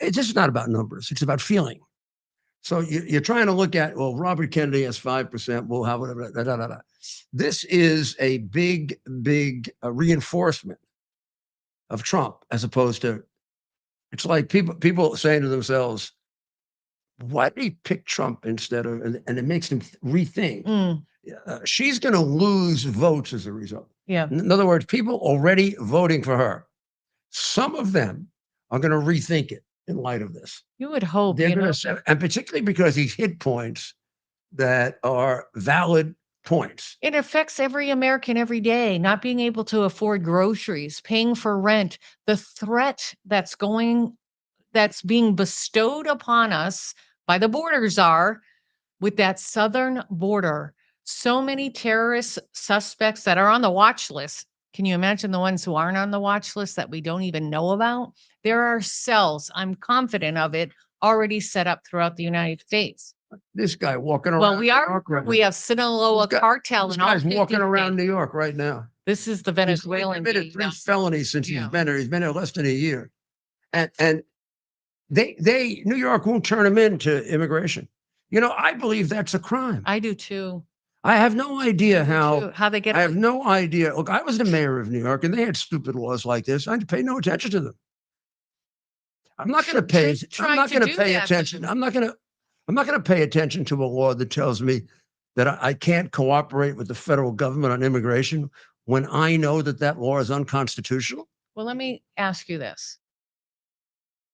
It's just not about numbers. It's about feeling. So you're trying to look at, well, Robert Kennedy has 5%. We'll have whatever. This is a big reinforcement of Trump, as opposed to, it's like people saying to themselves, why did he pick Trump instead of, and it makes them rethink. She's going to lose votes as a result. Yeah. In other words, people already voting for her, some of them are going to rethink it in light of this. You would hope. They're going to, and particularly because he's hit points that are valid points. It affects every American every day, not being able to afford groceries, paying for rent, the threat that's being bestowed upon us by the border czar with that southern border. So many terrorist suspects that are on the watch list. Can you imagine the ones who aren't on the watch list that we don't even know about? There are cells, I'm confident of it, already set up throughout the United States. This guy walking around. Well, we have Sinaloa cartel and all. This guy's walking around New York right now. This is the Venezuelan. He's committed 3 felonies since he's been there. He's been there less than a year. And they New York won't turn him into immigration. I believe that's a crime. I do too. I have no idea how they get. I have no idea. Look, I was the mayor of New York and they had stupid laws like this. I pay no attention to them. I'm not going to pay. Truth I'm tried not to going to do pay that, attention. though. I'm not going to pay attention to a law that tells me that I can't cooperate with the federal government on immigration when I know that that law is unconstitutional. Well, let me ask you this.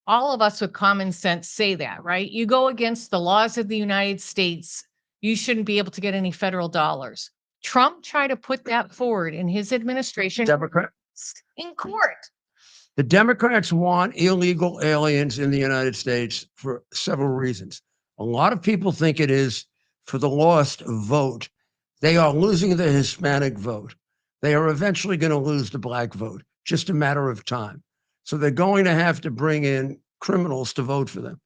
All of us with common sense say that, right? You go against the laws of the United States, you shouldn't be able to get any federal dollars. Trump tried to put that forward in his administration Democrat. in court. The Democrats want illegal aliens in the United States for several reasons. A lot of people think it is for the lost vote. They are losing the Hispanic vote. They are eventually going to lose the black vote, just a matter of time. So they're going to have to bring in criminals to vote for them.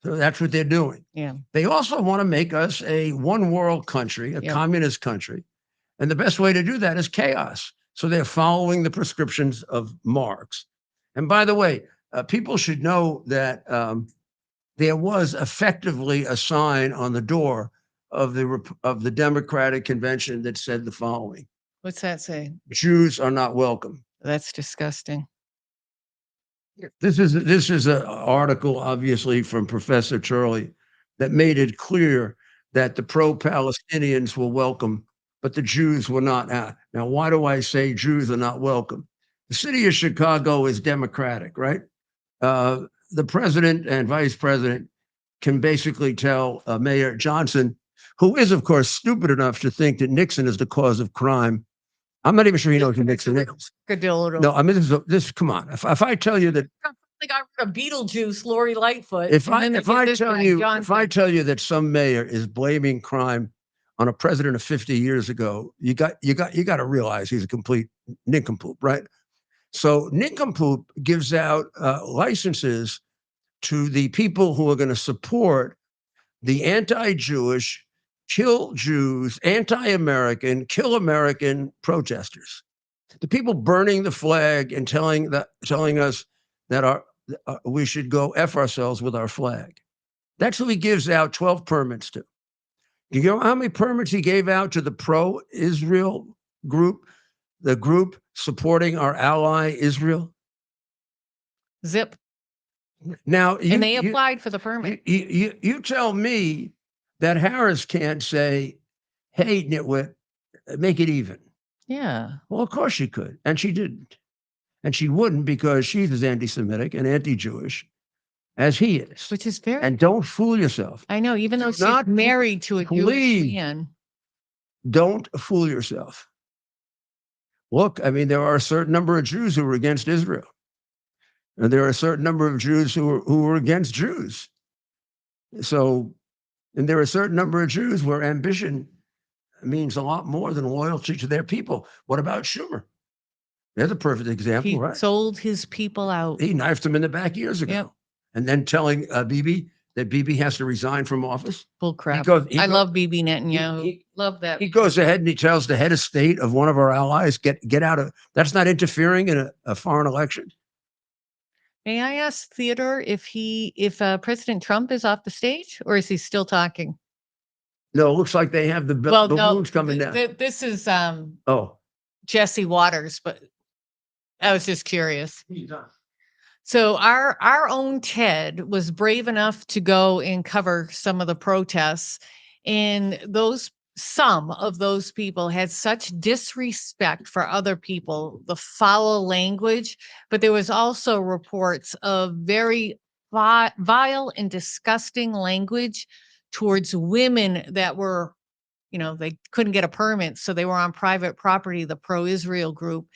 So that's what they're doing. Yeah. They also want to make us a one world country, a Yep. communist country. And the best way to do that is chaos. So they're following the prescriptions of Marx. And by the way, people should know that there was effectively a sign on the door of the Democratic convention that said the following: What's that say? Jews are not welcome. That's disgusting. This is an article, obviously, from Professor Turley that made it clear that the pro-Palestinians were welcome, but the Jews were not. Now, why do I say Jews are not welcome? The city of Chicago is Democratic, right? The president and vice president can basically tell Mayor Johnson, who is, of course, stupid enough to think that Nixon is the cause of crime. I'm not even sure he knows who Nixon is. No, I mean, this come on. If I tell you that, They got rid of Beetlejuice, Lori Lightfoot. if and I then they if get I this tell guy, you if Johnson. I tell you that some mayor is blaming crime on a president of 50 years ago, you got to realize he's a complete nincompoop, right? So nincompoop gives out licenses to the people who are going to support the anti-Jewish, kill Jews, anti-American, kill American protesters. The people burning the flag and telling us that we should go F ourselves with our flag. That's who he gives out 12 permits to. Do you know how many permits he gave out to the pro-Israel group, the group supporting our ally Israel? Zip. Now, And they applied for the permit. you tell me that Harris can't say, hey, nitwit, make it even. Yeah. Well, of course she could, and she didn't. And she wouldn't, because she's as anti-Semitic and anti-Jewish as he is. Which is very, And don't fool yourself. I know, even though she's not married to a Jewish believe- man. Don't fool yourself. Look, I mean, there are a certain number of Jews who are against Israel. And there are a certain number of Jews who are against Jews. So, and there are a certain number of Jews where ambition means a lot more than loyalty to their people. What about Schumer? There's a perfect example, He right? sold his people out. He knifed him in the back years ago. Yep. And then telling Bibi that Bibi has to resign from office. Bull crap. He I goes- love Bibi Netanyahu. he- Love that. He goes ahead and he tells the head of state of one of our allies, get out of, that's not interfering in a foreign election. May I ask Theodore if President Trump is off the stage, or is he still talking? No, it looks like they have the balloons coming down. This is Oh, Jesse Waters, but I was just curious. So our own Ted was brave enough to go and cover some of the protests, and some of those people had such disrespect for other people, the foul language, but there was also reports of very vile and disgusting language towards women that were, they couldn't get a permit, so they were on private property, the pro-Israel group,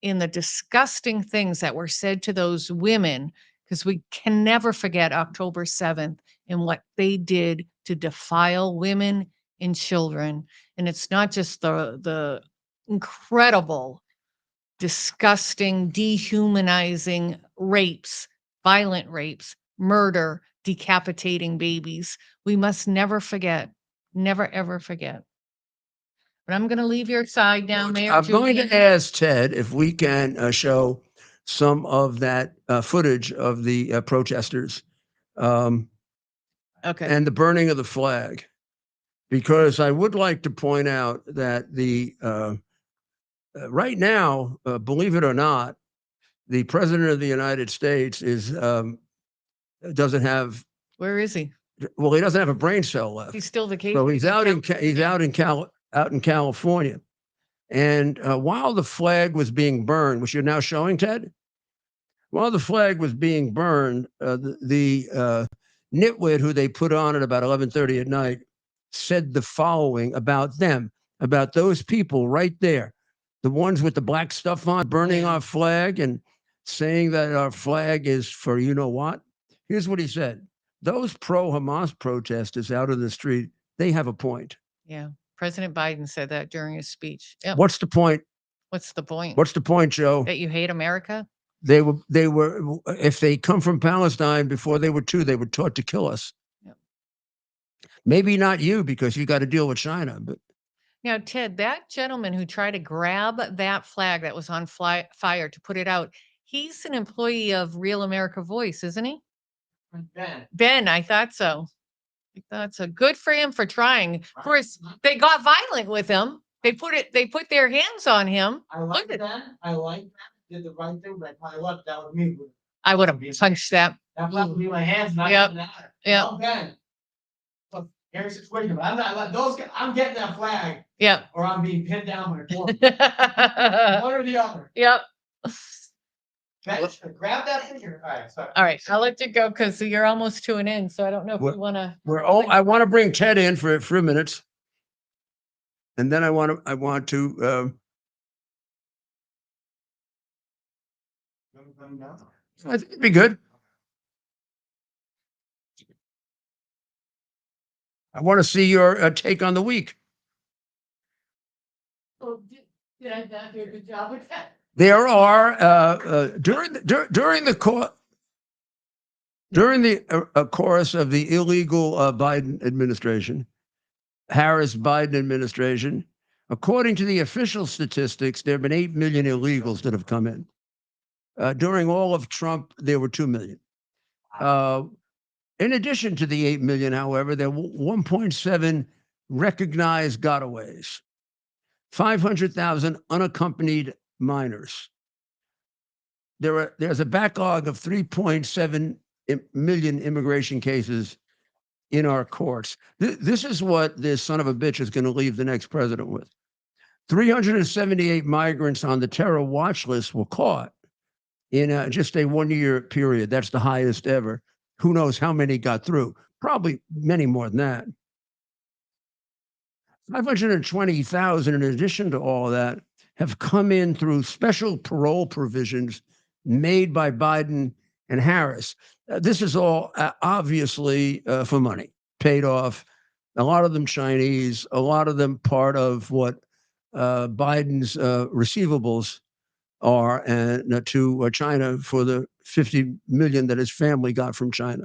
in the disgusting things that were said to those women, because we can never forget October 7th and what they did to defile women and children. And it's not just the incredible, disgusting, dehumanizing rapes, violent rapes, murder, decapitating babies. We must never forget, never, ever forget. But I'm going to leave your side down there. I'm going to ask Ted if we can show some of that footage of the protesters Okay. and the burning of the flag, because I would like to point out that right now, believe it or not, the president of the United States is doesn't have, Where is he? well, he doesn't have a brain cell left. He's still vacationing. So he's out in California. And while the flag was being burned, which you're now showing, Ted, while the flag was being burned, the nitwit who they put on at about 11:30 at night said the following about them, about those people right there, the ones with the black stuff on, burning our flag and saying that our flag is for you know what. Here's what he said. Those pro-Hamas protesters out in the street, they have a point. Yeah. President Biden said that during his speech. Yep. What's the point? What's the point? What's the point, Joe? That you hate America? They were, if they come from Palestine before they were two, they were taught to kill us. Yep. Maybe not you because you got to deal with China, but. Now, Ted, that gentleman who tried to grab that flag that was on fire to put it out, he's an employee of Real America Voice, isn't he? Ben, I thought so. That's a good for him for trying. Of course, they got violent with him. They put their hands on him. I like that. I like that. Did the right thing, but I left that with me. I would have punched that. That would be my hands, not Yep. that. Yep. Oh, Ben. Look, here's the situation. But I'm not those guys, I'm getting that flag Yep. or I'm being pinned down by a corner. One or the other. Yep. Ben, grab that finger. All right, sorry. All right, I'll let you go because you're almost to an end. So I don't know if What- you want to. I want to bring Ted in for a minute. And then I want to, I think it'd be good. I want to see your take on the week. Did I not do a good job with that? There are during the course of the illegal Biden administration, Harris-Biden administration, according to the official statistics, there have been 8 million illegals that have come in. During all of Trump, there were 2 million. In addition to the 8 million, however, there were 1.7 recognized gotaways, 500,000 unaccompanied minors. There's a backlog of 3.7 million immigration cases in our courts. This is what this son of a bitch is going to leave the next president with. 378 migrants on the terror watch list were caught in just a 1-year period. That's the highest ever. Who knows how many got through? Probably many more than that. 520,000 in addition to all of that have come in through special parole provisions made by Biden and Harris. This is all obviously for money, paid off. A lot of them Chinese, a lot of them part of what Biden's receivables are and to China for the 50 million that his family got from China.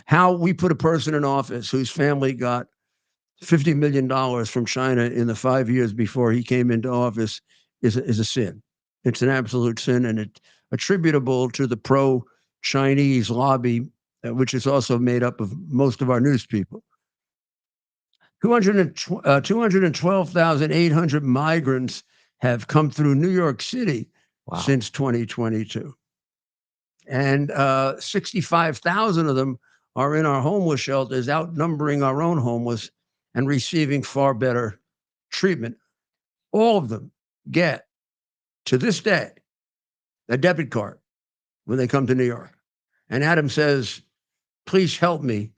How we put a person in office whose family got $50 million from China in the 5 years before he came into office is a sin. It's an absolute sin, and it's attributable to the pro-Chinese lobby, which is also made up of most of our news people. 212,800 migrants have come through New York City since 2022. And 65,000 of them are in our homeless shelters, outnumbering our own homeless and receiving far better treatment. All of them get, to this day, a debit card when they come to New York. And Adam says, please help me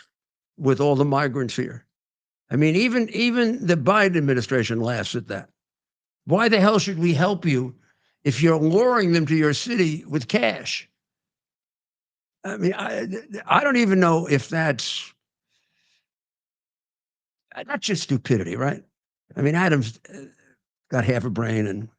with all the migrants here. I mean, even the Biden administration laughs at that. Why the hell should we help you if you're luring them to your city with cash? I mean, I don't even know if that's just stupidity, right? I mean, Adam's got half a brain and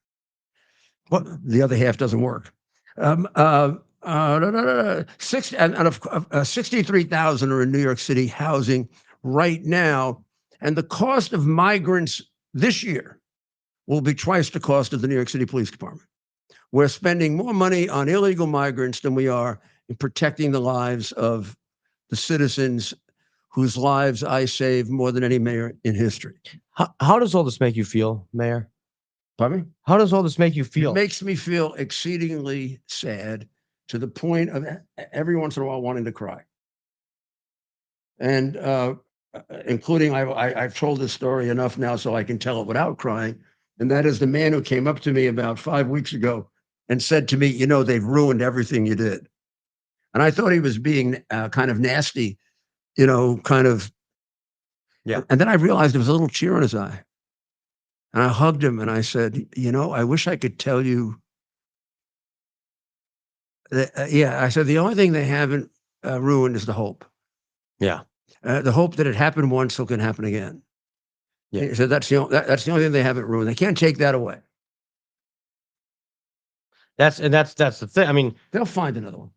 the other half doesn't work. 63,000 are in New York City housing right now. And the cost of migrants this year will be twice the cost of the New York City Police Department. We're spending more money on illegal migrants than we are in protecting the lives of the citizens whose lives I saved more than any mayor in history. How does all this make you feel, Mayor? Pardon me? How does all this make you feel? It makes me feel exceedingly sad to the point of every once in a while wanting to cry. and including I've told this story enough now so I can tell it without crying. And that is the man who came up to me about 5 weeks ago and said to me, you know, they've ruined everything you did. And I thought he was being kind of nasty, you know, kind of. Yeah. And then I realized there was a little tear in his eye. And I hugged him and I said, you know, I wish I could tell you that, yeah, I said, the only thing they haven't ruined is the hope. Yeah. The hope that it happened once, so it can happen again. Yeah. He said, that's the only thing they haven't ruined. They can't take that away. That's the thing. I mean, They'll find another one.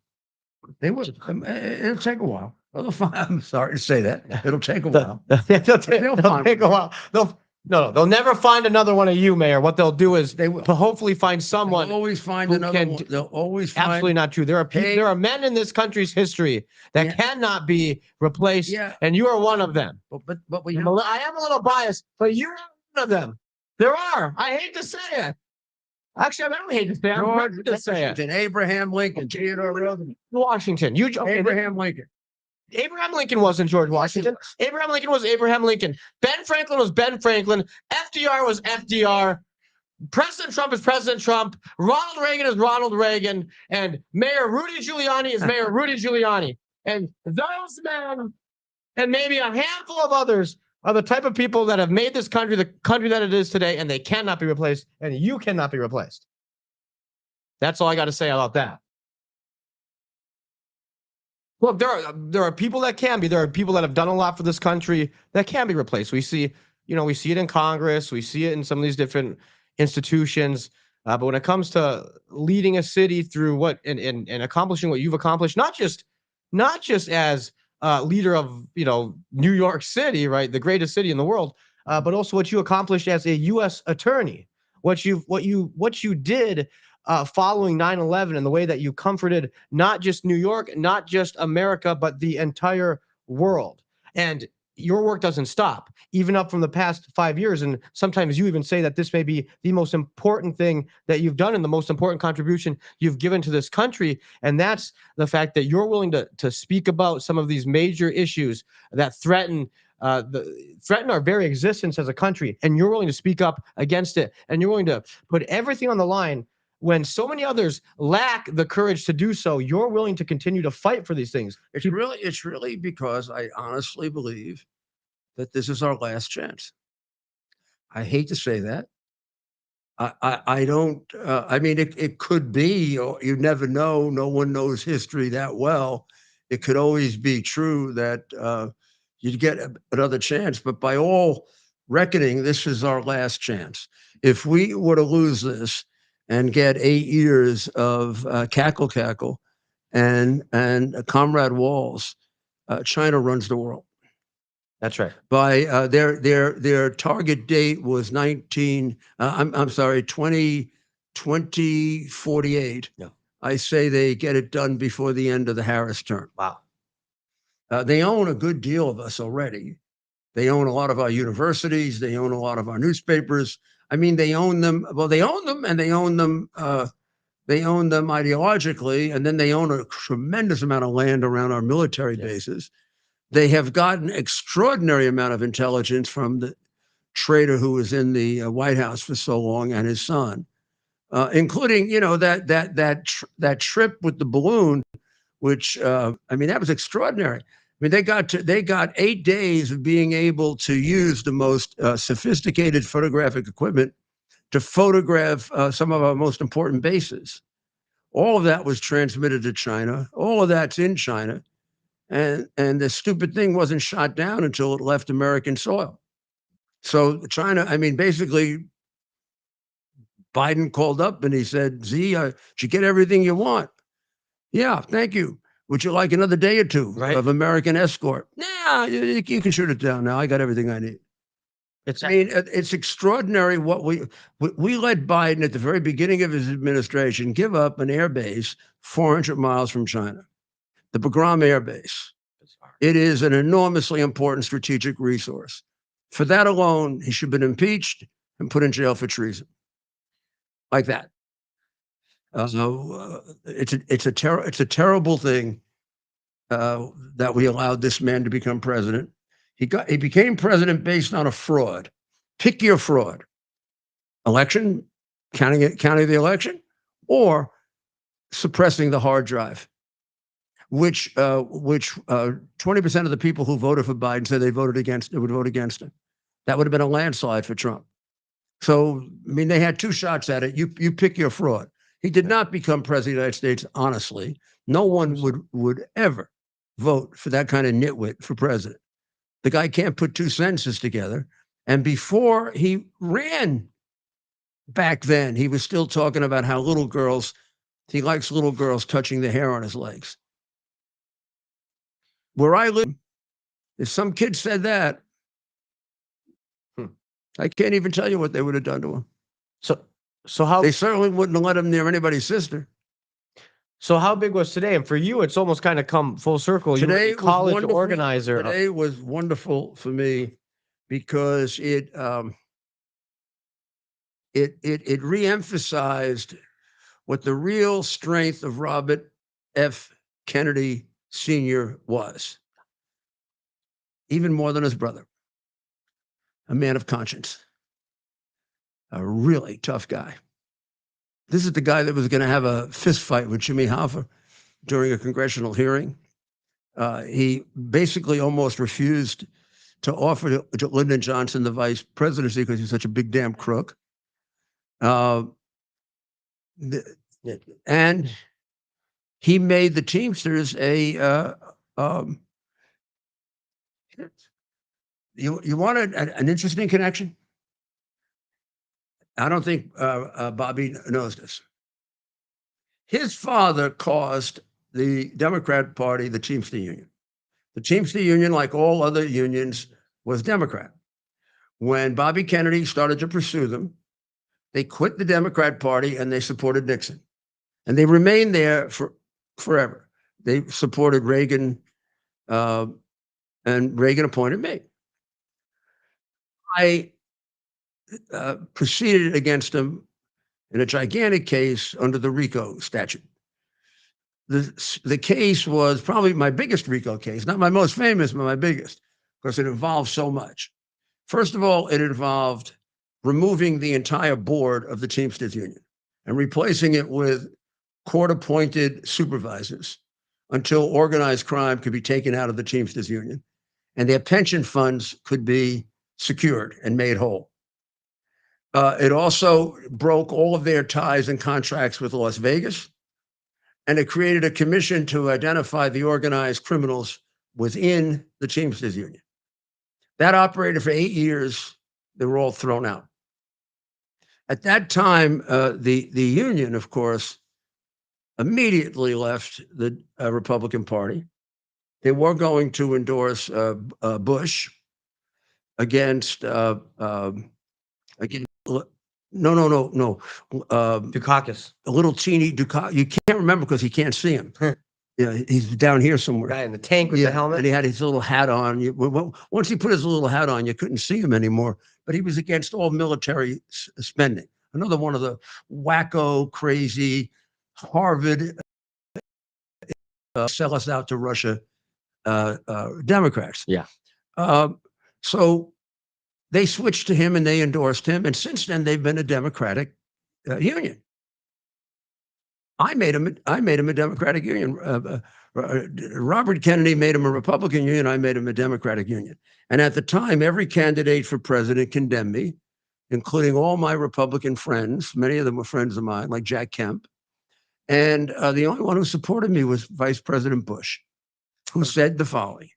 They will. It'll take a while. I'm sorry to say that. It'll take a while. they'll find take a while. They'll never find another one of you, Mayor. What they'll do is They will. to hopefully find someone. They'll always find who another can one. do- They'll always find. Absolutely not true. There are people, Hey. there are men in this country's history that Yeah. cannot be replaced, Yeah. and you are one of them. But we I am a little biased, but you are one of them. There are. I hate to say it. Actually, I don't hate to say it. I'm George ready to say it. Washington, Abraham Lincoln, Theodore Roosevelt, Washington. Abraham Lincoln. Abraham Lincoln wasn't George Washington. Abraham Lincoln was Abraham Lincoln. Ben Franklin was Ben Franklin. FDR was FDR. President Trump is President Trump. Ronald Reagan is Ronald Reagan. And Mayor Rudy Giuliani is Mayor Rudy Giuliani. And those men and maybe a handful of others are the type of people that have made this country the country that it is today, and they cannot be replaced, and you cannot be replaced. That's all I got to say about that. Look, there are people that can be. There are people that have done a lot for this country that can be replaced. We see it in Congress. We see it in some of these different institutions. But when it comes to leading a city through what and accomplishing what you've accomplished, not just as leader of New York City, right, the greatest city in the world, but also what you accomplished as a U.S. attorney, what you did following 9/11 and the way that you comforted not just New York, not just America, but the entire world. And your work doesn't stop, even up from the past 5 years. And sometimes you even say that this may be the most important thing that you've done and the most important contribution you've given to this country. And that's the fact that you're willing to speak about some of these major issues that threaten our very existence as a country. And you're willing to speak up against it. And you're willing to put everything on the line when so many others lack the courage to do so. You're willing to continue to fight for these things. It's really because I honestly believe that this is our last chance. I hate to say that. I don't. I mean, it could be. Or you never know. No one knows history that well. It could always be true that you'd get another chance. But by all reckoning, this is our last chance. If we were to lose this and get 8 years of cackle and Comrade Walls, China runs the world. That's right. By their target date was 2048. Yeah. I say they get it done before the end of the Harris term. Wow. They own a good deal of us already. They own a lot of our universities. They own a lot of our newspapers. I mean, they own them. Well, they own them, and they own them. They own them ideologically, and then they own a tremendous amount of land around our military bases. They have gotten extraordinary amount of intelligence from the traitor who was in the White House for so long and his son, including that trip with the balloon, which I mean that was extraordinary. I mean they got 8 days of being able to use the most sophisticated photographic equipment to photograph some of our most important bases. All of that was transmitted to China. All of that's in China. And the stupid thing wasn't shot down until it left American soil. So China, I mean, basically, Biden called up and he said, Z, did you get everything you want? Yeah, thank you. Would you like another day or two of American escort? Nah, you can shoot it down now. I got everything I need. It's extraordinary what we let Biden at the very beginning of his administration give up an air base 400 miles from China. The Bagram Air Base. It is an enormously important strategic resource. For that alone, he should have been impeached and put in jail for treason. Like that. It's a terrible thing. that we allowed this man to become president. He became president based on a fraud. Pick your fraud: election, counting the election, or suppressing the hard drive. Which 20% of the people who voted for Biden said would vote against him. That would have been a landslide for Trump. So, I mean, they had two shots at it. You pick your fraud. He did not become president of the United States, honestly. No one would ever vote for that kind of nitwit for president. The guy can't put two sentences together. And before he ran back then, he was still talking about how he likes little girls touching the hair on his legs. Where I live, if some kid said that, I can't even tell you what they would have done to him. So how They certainly wouldn't have let him near anybody's sister. So how big was today? And for you, it's almost kind of come full circle. You were Today a college was wonderful. organizer. Today was wonderful for me because it reemphasized what the real strength of Robert F. Kennedy Sr. was, even more than his brother. A man of conscience, a really tough guy. This is the guy that was going to have a fist fight with Jimmy Hoffa during a congressional hearing. He basically almost refused to offer to Lyndon Johnson the vice presidency because he's such a big damn crook. And he made the Teamsters you want an interesting connection? I don't think Bobby knows this. His father caused the Democrat Party, the Teamster Union. The Teamster Union, like all other unions, was Democrat. When Bobby Kennedy started to pursue them, they quit the Democrat Party and they supported Nixon. And they remained there forever. They supported Reagan, and Reagan appointed me. I proceeded against him in a gigantic case under the RICO statute. The case was probably my biggest RICO case, not my most famous, but my biggest, because it involved so much. First of all, it involved removing the entire board of the Teamsters Union and replacing it with court-appointed supervisors until organized crime could be taken out of the Teamsters Union and their pension funds could be secured and made whole. It also broke all of their ties and contracts with Las Vegas, and it created a commission to identify the organized criminals within the Teamsters Union. That operated for 8 years. They were all thrown out. At that time, the union, of course, immediately left the Republican Party. They were going to endorse Bush against no. Dukakis. A little teeny Dukakis. You can't remember because you can't see him. Yeah, he's down here somewhere. Guy in the tank with the helmet. And he had his little hat on. Once he put his little hat on, you couldn't see him anymore. But he was against all military spending. Another one of the wacko, crazy Harvard sell us out to Russia Democrats. Yeah. So they switched to him and they endorsed him. And since then, they've been a Democratic union. I made him a Democratic union. Robert Kennedy made him a Republican union. I made him a Democratic union. And at the time, every candidate for president condemned me, including all my Republican friends. Many of them were friends of mine, like Jack Kemp. And the only one who supported me was Vice President Bush, who said the following.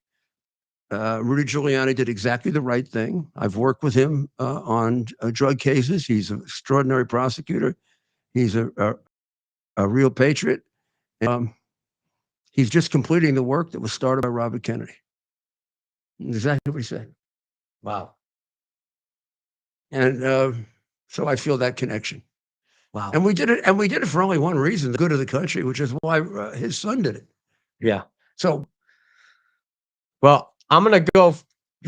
Rudy Giuliani did exactly the right thing. I've worked with him on drug cases. He's an extraordinary prosecutor. He's a real patriot. He's just completing the work that was started by Robert Kennedy. Exactly what he said. Wow. And so I feel that connection. Wow. And we did it for only one reason, the good of the country, which is why his son did it. Yeah. So, well, I'm going to go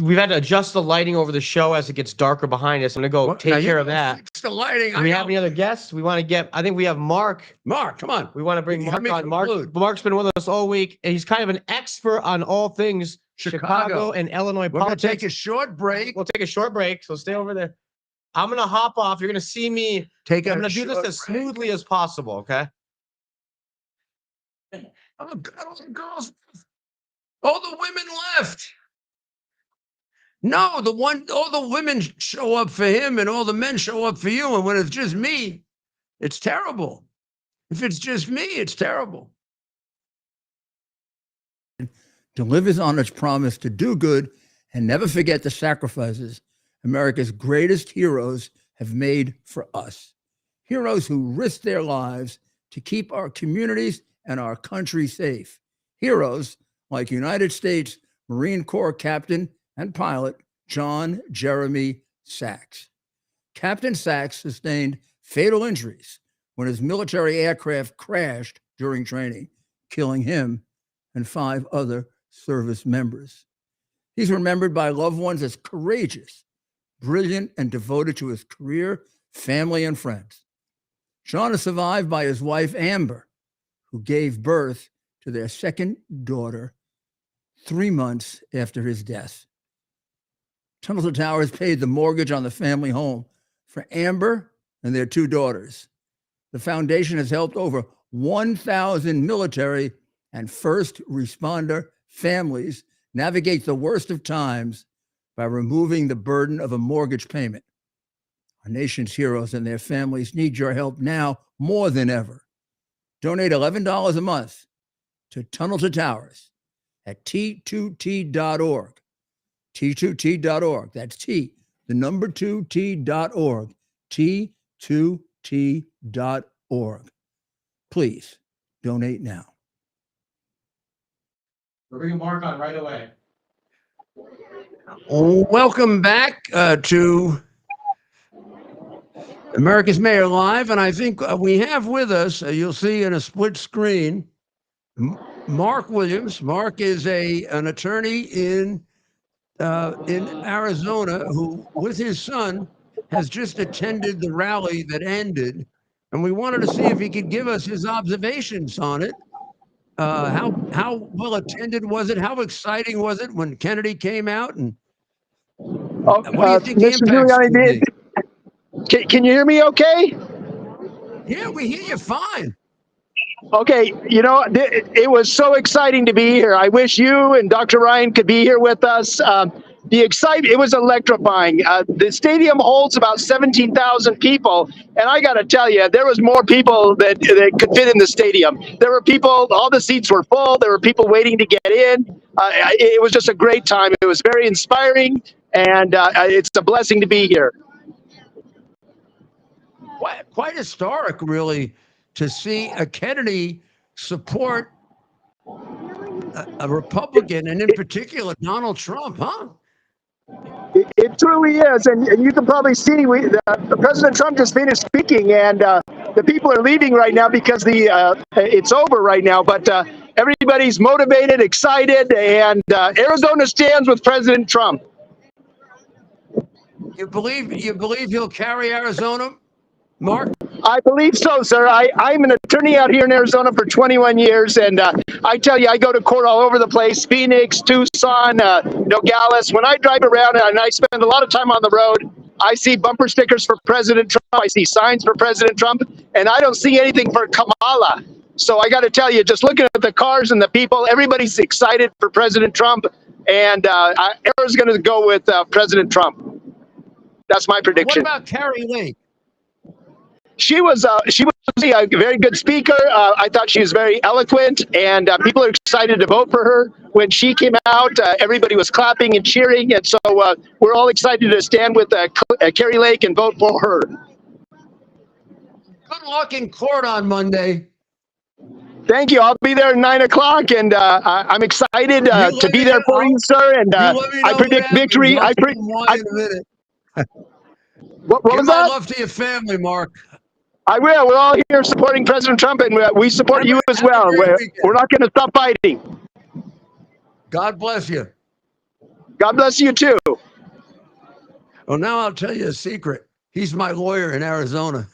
we've had to adjust the lighting over the show as it gets darker behind us. I'm gonna go take care of that. Fix the lighting. Do we have any other guests? We want to get. I think we have Mark. Mark, come on. We want to bring Help Mark me on. conclude. Mark's been with us all week, and he's kind of an expert on all things Chicago and Illinois We're going politics. to take a short break. We'll take a short break, so stay over there. I'm gonna hop off. You're gonna see me. I'm gonna do this as smoothly as possible. Okay. Oh, God, all the girls, all the women left. No, all the women show up for him and all the men show up for you. And when it's just me, it's terrible. If it's just me, it's terrible. Delivers on its promise to do good and never forget the sacrifices America's greatest heroes have made for us. Heroes who risked their lives to keep our communities and our country safe. Heroes like United States Marine Corps Captain and pilot John Jeremy Sachs. Captain Sachs sustained fatal injuries when his military aircraft crashed during training, killing him and 5 other service members. He's remembered by loved ones as courageous, brilliant, and devoted to his career, family, and friends. John is survived by his wife, Amber, who gave birth to their second daughter 3 months after his death. Tunnel to Towers paid the mortgage on the family home for Amber and their 2 daughters. The foundation has helped over 1,000 military and first responder families navigate the worst of times by removing the burden of a mortgage payment. Our nation's heroes and their families need your help now more than ever. Donate $11 a month to Tunnel to Towers at T2T.org. T2T.org. That's T, the number 2T.org. T2T.org. Please donate now. We're bringing Mark on right away. Welcome back to America's Mayor Live. And I think we have with us, you'll see in a split screen, Mark Williams. Mark is an attorney in Arizona who, with his son, has just attended the rally that ended. And we wanted to see if he could give us his observations on it. How well attended was it? How exciting was it when Kennedy came out? And what do you think the impact did? Can you hear me okay? Yeah, we hear you fine. Okay, it was so exciting to be here. I wish you and Dr. Ryan could be here with us. It was electrifying. The stadium holds about 17,000 people, and I got to tell you, there was more people that could fit in the stadium. There were people, all the seats were full. There were people waiting to get in. It was just a great time. It was very inspiring, and it's a blessing to be here. Quite historic, really, to see a Kennedy support a Republican, and in particular Donald Trump, huh? It truly is, and you can probably see President Trump just finished speaking, and the people are leaving right now because it's over right now. But everybody's motivated, excited, and Arizona stands with President Trump. You believe he'll carry Arizona, Mark? I believe so, sir. I'm an attorney out here in Arizona for 21 years, and I tell you, I go to court all over the place, Phoenix, Tucson, Nogales. When I drive around and I spend a lot of time on the road, I see bumper stickers for President Trump. I see signs for President Trump, and I don't see anything for Kamala. So I got to tell you, just looking at the cars and the people, everybody's excited for President Trump, and Arizona's going to go with President Trump. That's my prediction. What about Carrie Lake? She was a very good speaker. I thought she was very eloquent, and people are excited to vote for her. When she came out, everybody was clapping and cheering, and so we're all excited to stand with Carrie Lake and vote for her. Good luck in court on Monday. Thank you. I'll be there at 9 o'clock, and I'm excited to be there for you, sir. And I predict victory. What was that? Love to your family, Mark. I will. We're all here supporting President Trump, and we support you as well. We're not going to stop fighting. God bless you. God bless you too. Well, now I'll tell you a secret. He's my lawyer in Arizona.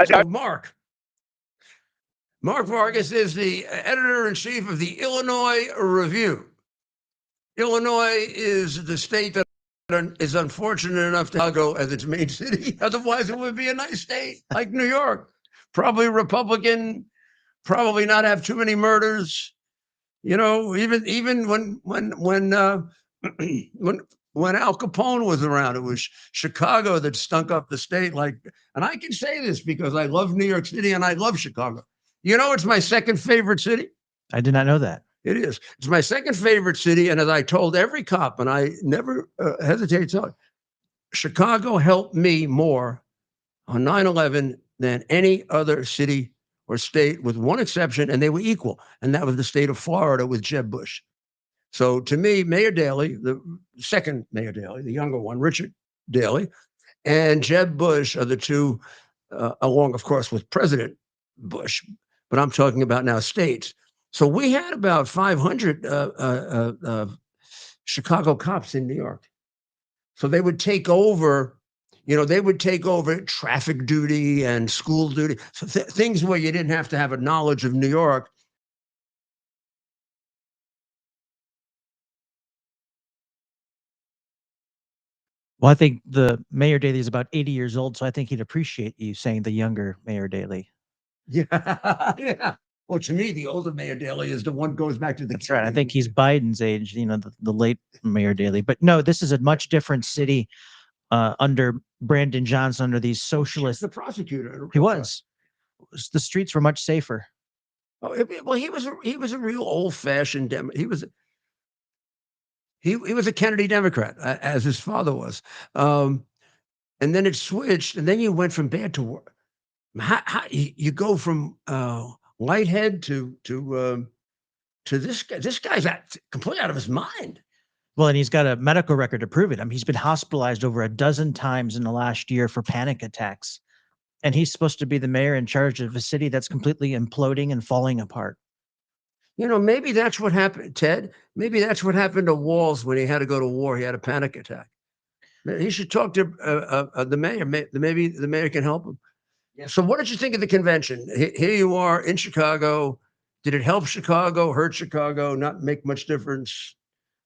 So Mark Vargas is the editor-in-chief of the Illinois Review. Illinois is the state that is unfortunate enough to go as its main city. Otherwise, it would be a nice state like New York. Probably Republican, probably not have too many murders. You know, even when when Al Capone was around, it was Chicago that stunk up the state. Like, and I can say this because I love New York City and I love Chicago. You know, it's my second favorite city. I did not know that. It is. It's my second favorite city. And as I told every cop, and I never hesitate to tell it, Chicago helped me more on 9/11 than any other city or state, with one exception, and they were equal. And that was the state of Florida with Jeb Bush. So to me, Mayor Daley, the second Mayor Daley, the younger one, Richard Daley, and Jeb Bush are the two, along, of course, with President Bush. But I'm talking about now states. So we had about 500 Chicago cops in New York. So they would take over, you know, they would take over traffic duty and school duty. So things where you didn't have to have a knowledge of New York. Well, I think the Mayor Daley is about 80 years old, so I think he'd appreciate you saying the younger Mayor Daley. Yeah. Yeah. Well, to me, the older Mayor Daley is the one goes back to the. That's right. I think he's Biden's age, you know, the late Mayor Daley. But no, this is a much different city under Brandon Johnson, under these socialists. The prosecutor. He was. The streets were much safer. Oh, well, he was a real old-fashioned he was a Kennedy Democrat, as his father was. And then it switched, and then you went from bad to worse. How you go from Whitehead to this guy? This guy's completely out of his mind. Well, and he's got a medical record to prove it. I mean, he's been hospitalized over a dozen times in the last year for panic attacks. And he's supposed to be the mayor in charge of a city that's completely imploding and falling apart. You know, maybe that's what happened, Ted. Maybe that's what happened to Walls when he had to go to war. He had a panic attack. He should talk to the mayor. Maybe the mayor can help him. Yeah. So what did you think of the convention? Here you are in Chicago. Did it help Chicago, hurt Chicago, not make much difference?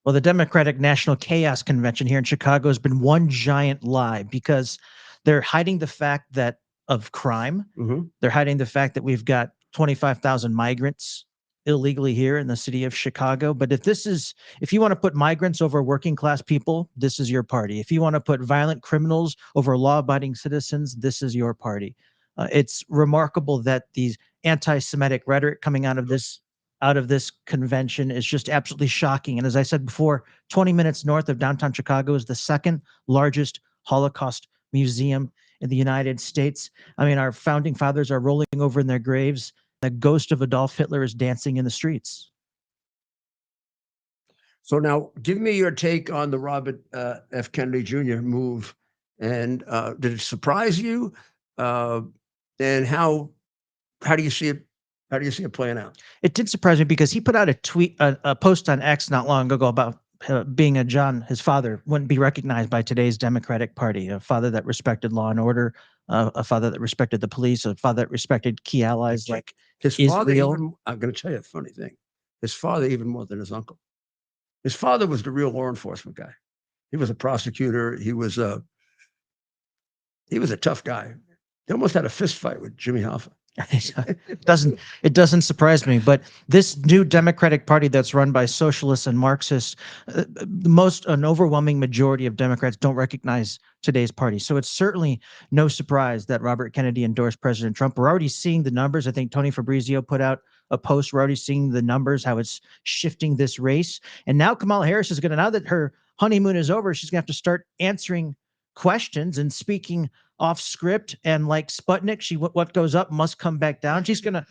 Well, the Democratic National Chaos Convention here in Chicago has been one giant lie because they're hiding the fact that of crime. Mm-hmm. They're hiding the fact that we've got 25,000 migrants illegally here in the city of Chicago. But if you want to put migrants over working class people, this is your party. If you want to put violent criminals over law-abiding citizens, this is your party. It's remarkable that these anti-Semitic rhetoric coming out of this convention is just absolutely shocking. And as I said before, 20 minutes north of downtown Chicago is the second largest Holocaust museum in the United States. I mean, our founding fathers are rolling over in their graves. The ghost of Adolf Hitler is dancing in the streets. So now give me your take on the Robert F. Kennedy Jr. move. And did it surprise you? And how do you see it? How do you see it playing out? It did surprise me because he put out a post on X not long ago about being his father wouldn't be recognized by today's Democratic Party, a father that respected law and order, a father that respected the police, a father that respected key allies like his father. Israel. I'm going to tell you a funny thing. His father, even more than his uncle. His father was the real law enforcement guy. He was a prosecutor. He was a tough guy. He almost had a fist fight with Jimmy Hoffa. It doesn't surprise me, but this new Democratic Party that's run by socialists and Marxists, an overwhelming majority of Democrats don't recognize today's party. So it's certainly no surprise that Robert Kennedy endorsed President Trump. We're already seeing the numbers. I think Tony Fabrizio put out a post. We're already seeing the numbers, how it's shifting this race. And now Kamala Harris is now that her honeymoon is over, she's gonna have to start answering questions and speaking off script, and like Sputnik, what goes up must come back down. She's gonna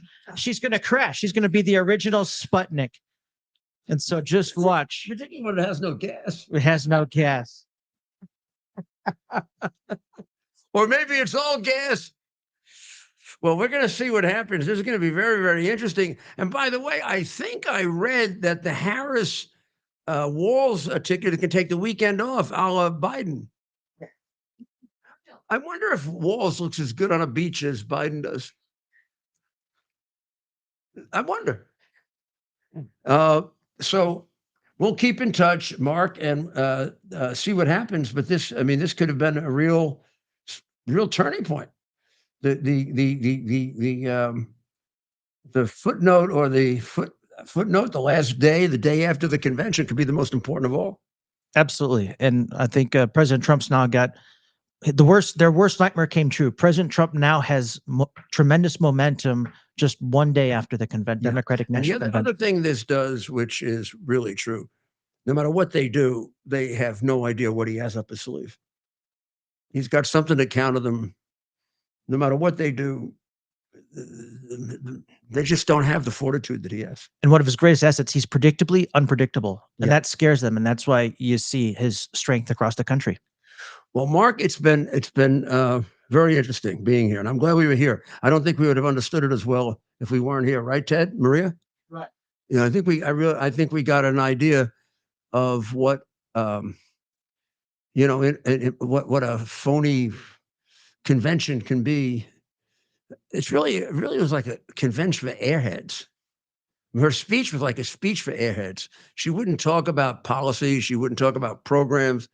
crash. She's gonna be the original Sputnik. And so just watch. Particularly when it has no gas. It has no gas. Or maybe it's all gas. Well, we're going to see what happens. This is going to be very, very interesting. And by the way, I think I read that the Harris Walls ticket can take the weekend off, a la Biden. I wonder if Walls looks as good on a beach as Biden does. I wonder. So we'll keep in touch, Mark, and see what happens. But this could have been a real turning point. The footnote or the footnote, the last day, the day after the convention, could be the most important of all. Absolutely. And I think President Trump's now got their worst nightmare came true. President Trump now has tremendous momentum just one day after the Democratic National And the other thing this does, which is really true, no matter what they do, they have no idea what he has up his sleeve. He's got something to counter them. No matter what they do, they just don't have the fortitude that he has. And one of his greatest assets, he's predictably unpredictable. And that scares them. And that's why you see his strength across the country. Well, Mark, it's been very interesting being here. And I'm glad we were here. I don't think we would have understood it as well if we weren't here. Right, Ted? Maria? Right. You know, I think we got an idea of what, what a phony convention can be. It really was like a convention for airheads. Her speech was like a speech for airheads. She wouldn't talk about policy. She wouldn't talk about programs.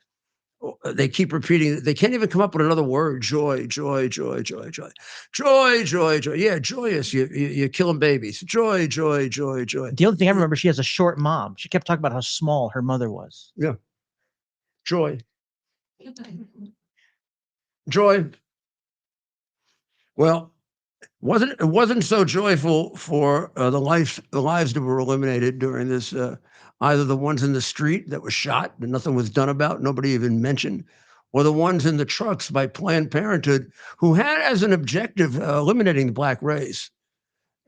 They keep repeating. They can't even come up with another word. Joy, joy, joy, joy, joy, joy, joy, joy. Yeah, joyous. You're killing babies. Joy, joy, joy, joy. The only thing I remember, she has a short mom. She kept talking about how small her mother was. Yeah. Joy. Joy. Well, it wasn't so joyful for the lives that were eliminated during this. Either the ones in the street that were shot and nothing was done about, nobody even mentioned, or the ones in the trucks by Planned Parenthood who had as an objective eliminating the black race.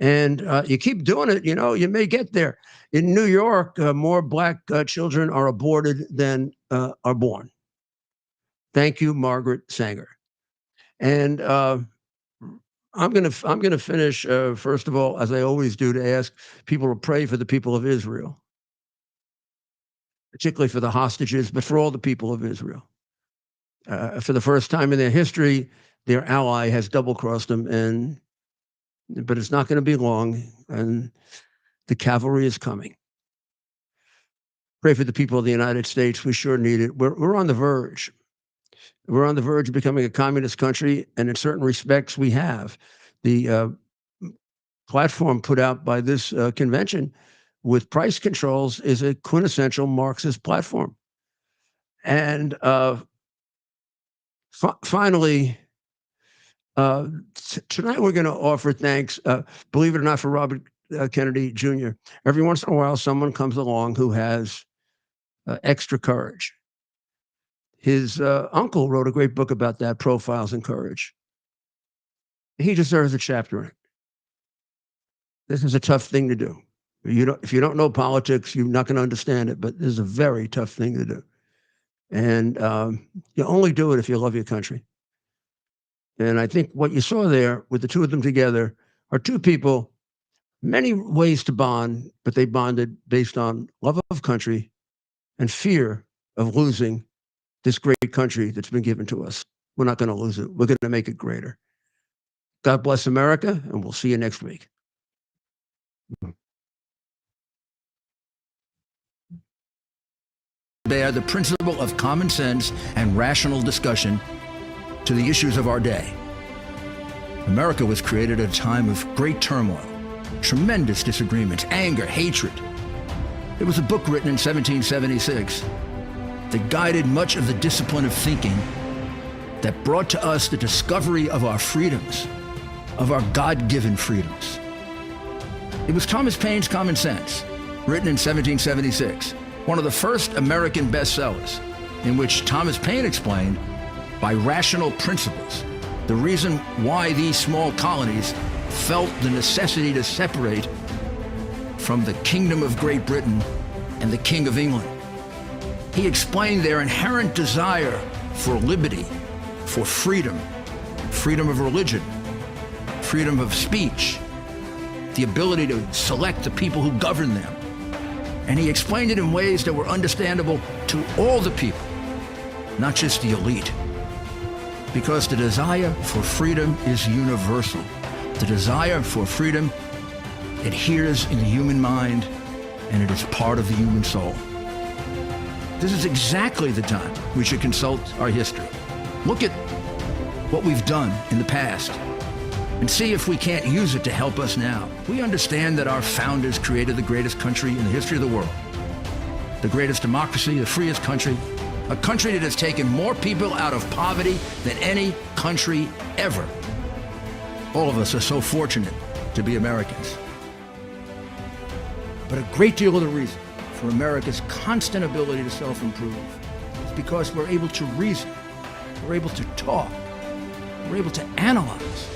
And you keep doing it, you may get there. In New York, more black children are aborted than are born. Thank you, Margaret Sanger. And I'm gonna finish first of all, as I always do, to ask people to pray for the people of Israel, particularly for the hostages, but for all the people of Israel. For the first time in their history, their ally has double-crossed them, but it's not going to be long, and the cavalry is coming. Pray for the people of the United States. We sure need it. We're on the verge. We're on the verge of becoming a communist country, and in certain respects, we have. The platform put out by this convention with price controls is a quintessential Marxist platform. And finally, tonight we're going to offer thanks, believe it or not, for Robert Kennedy Jr. Every once in a while, someone comes along who has extra courage. His uncle wrote a great book about that, Profiles in Courage. He deserves a chapter in it. This is a tough thing to do. If you don't know politics, you're not going to understand it, but this is a very tough thing to do. And you only do it if you love your country. And I think what you saw there with the two of them together are two people, many ways to bond, but they bonded based on love of country and fear of losing this great country that's been given to us. We're not going to lose it. We're going to make it greater. God bless America, and we'll see you next week. Bear the principle of common sense and rational discussion to the issues of our day. America was created at a time of great turmoil, tremendous disagreements, anger, hatred. There was a book written in 1776 that guided much of the discipline of thinking that brought to us the discovery of our freedoms, of our God-given freedoms. It was Thomas Paine's Common Sense, written in 1776, one of the first American bestsellers, in which Thomas Paine explained, by rational principles, the reason why these small colonies felt the necessity to separate from the Kingdom of Great Britain and the King of England. He explained their inherent desire for liberty, for freedom, freedom of religion, freedom of speech, the ability to select the people who govern them. And he explained it in ways that were understandable to all the people, not just the elite. Because the desire for freedom is universal. The desire for freedom adheres in the human mind, and it is part of the human soul. This is exactly the time we should consult our history. Look at what we've done in the past and see if we can't use it to help us now. We understand that our founders created the greatest country in the history of the world, the greatest democracy, the freest country, a country that has taken more people out of poverty than any country ever. All of us are so fortunate to be Americans. But a great deal of the reason for America's constant ability to self-improve is because we're able to reason, we're able to talk, we're able to analyze,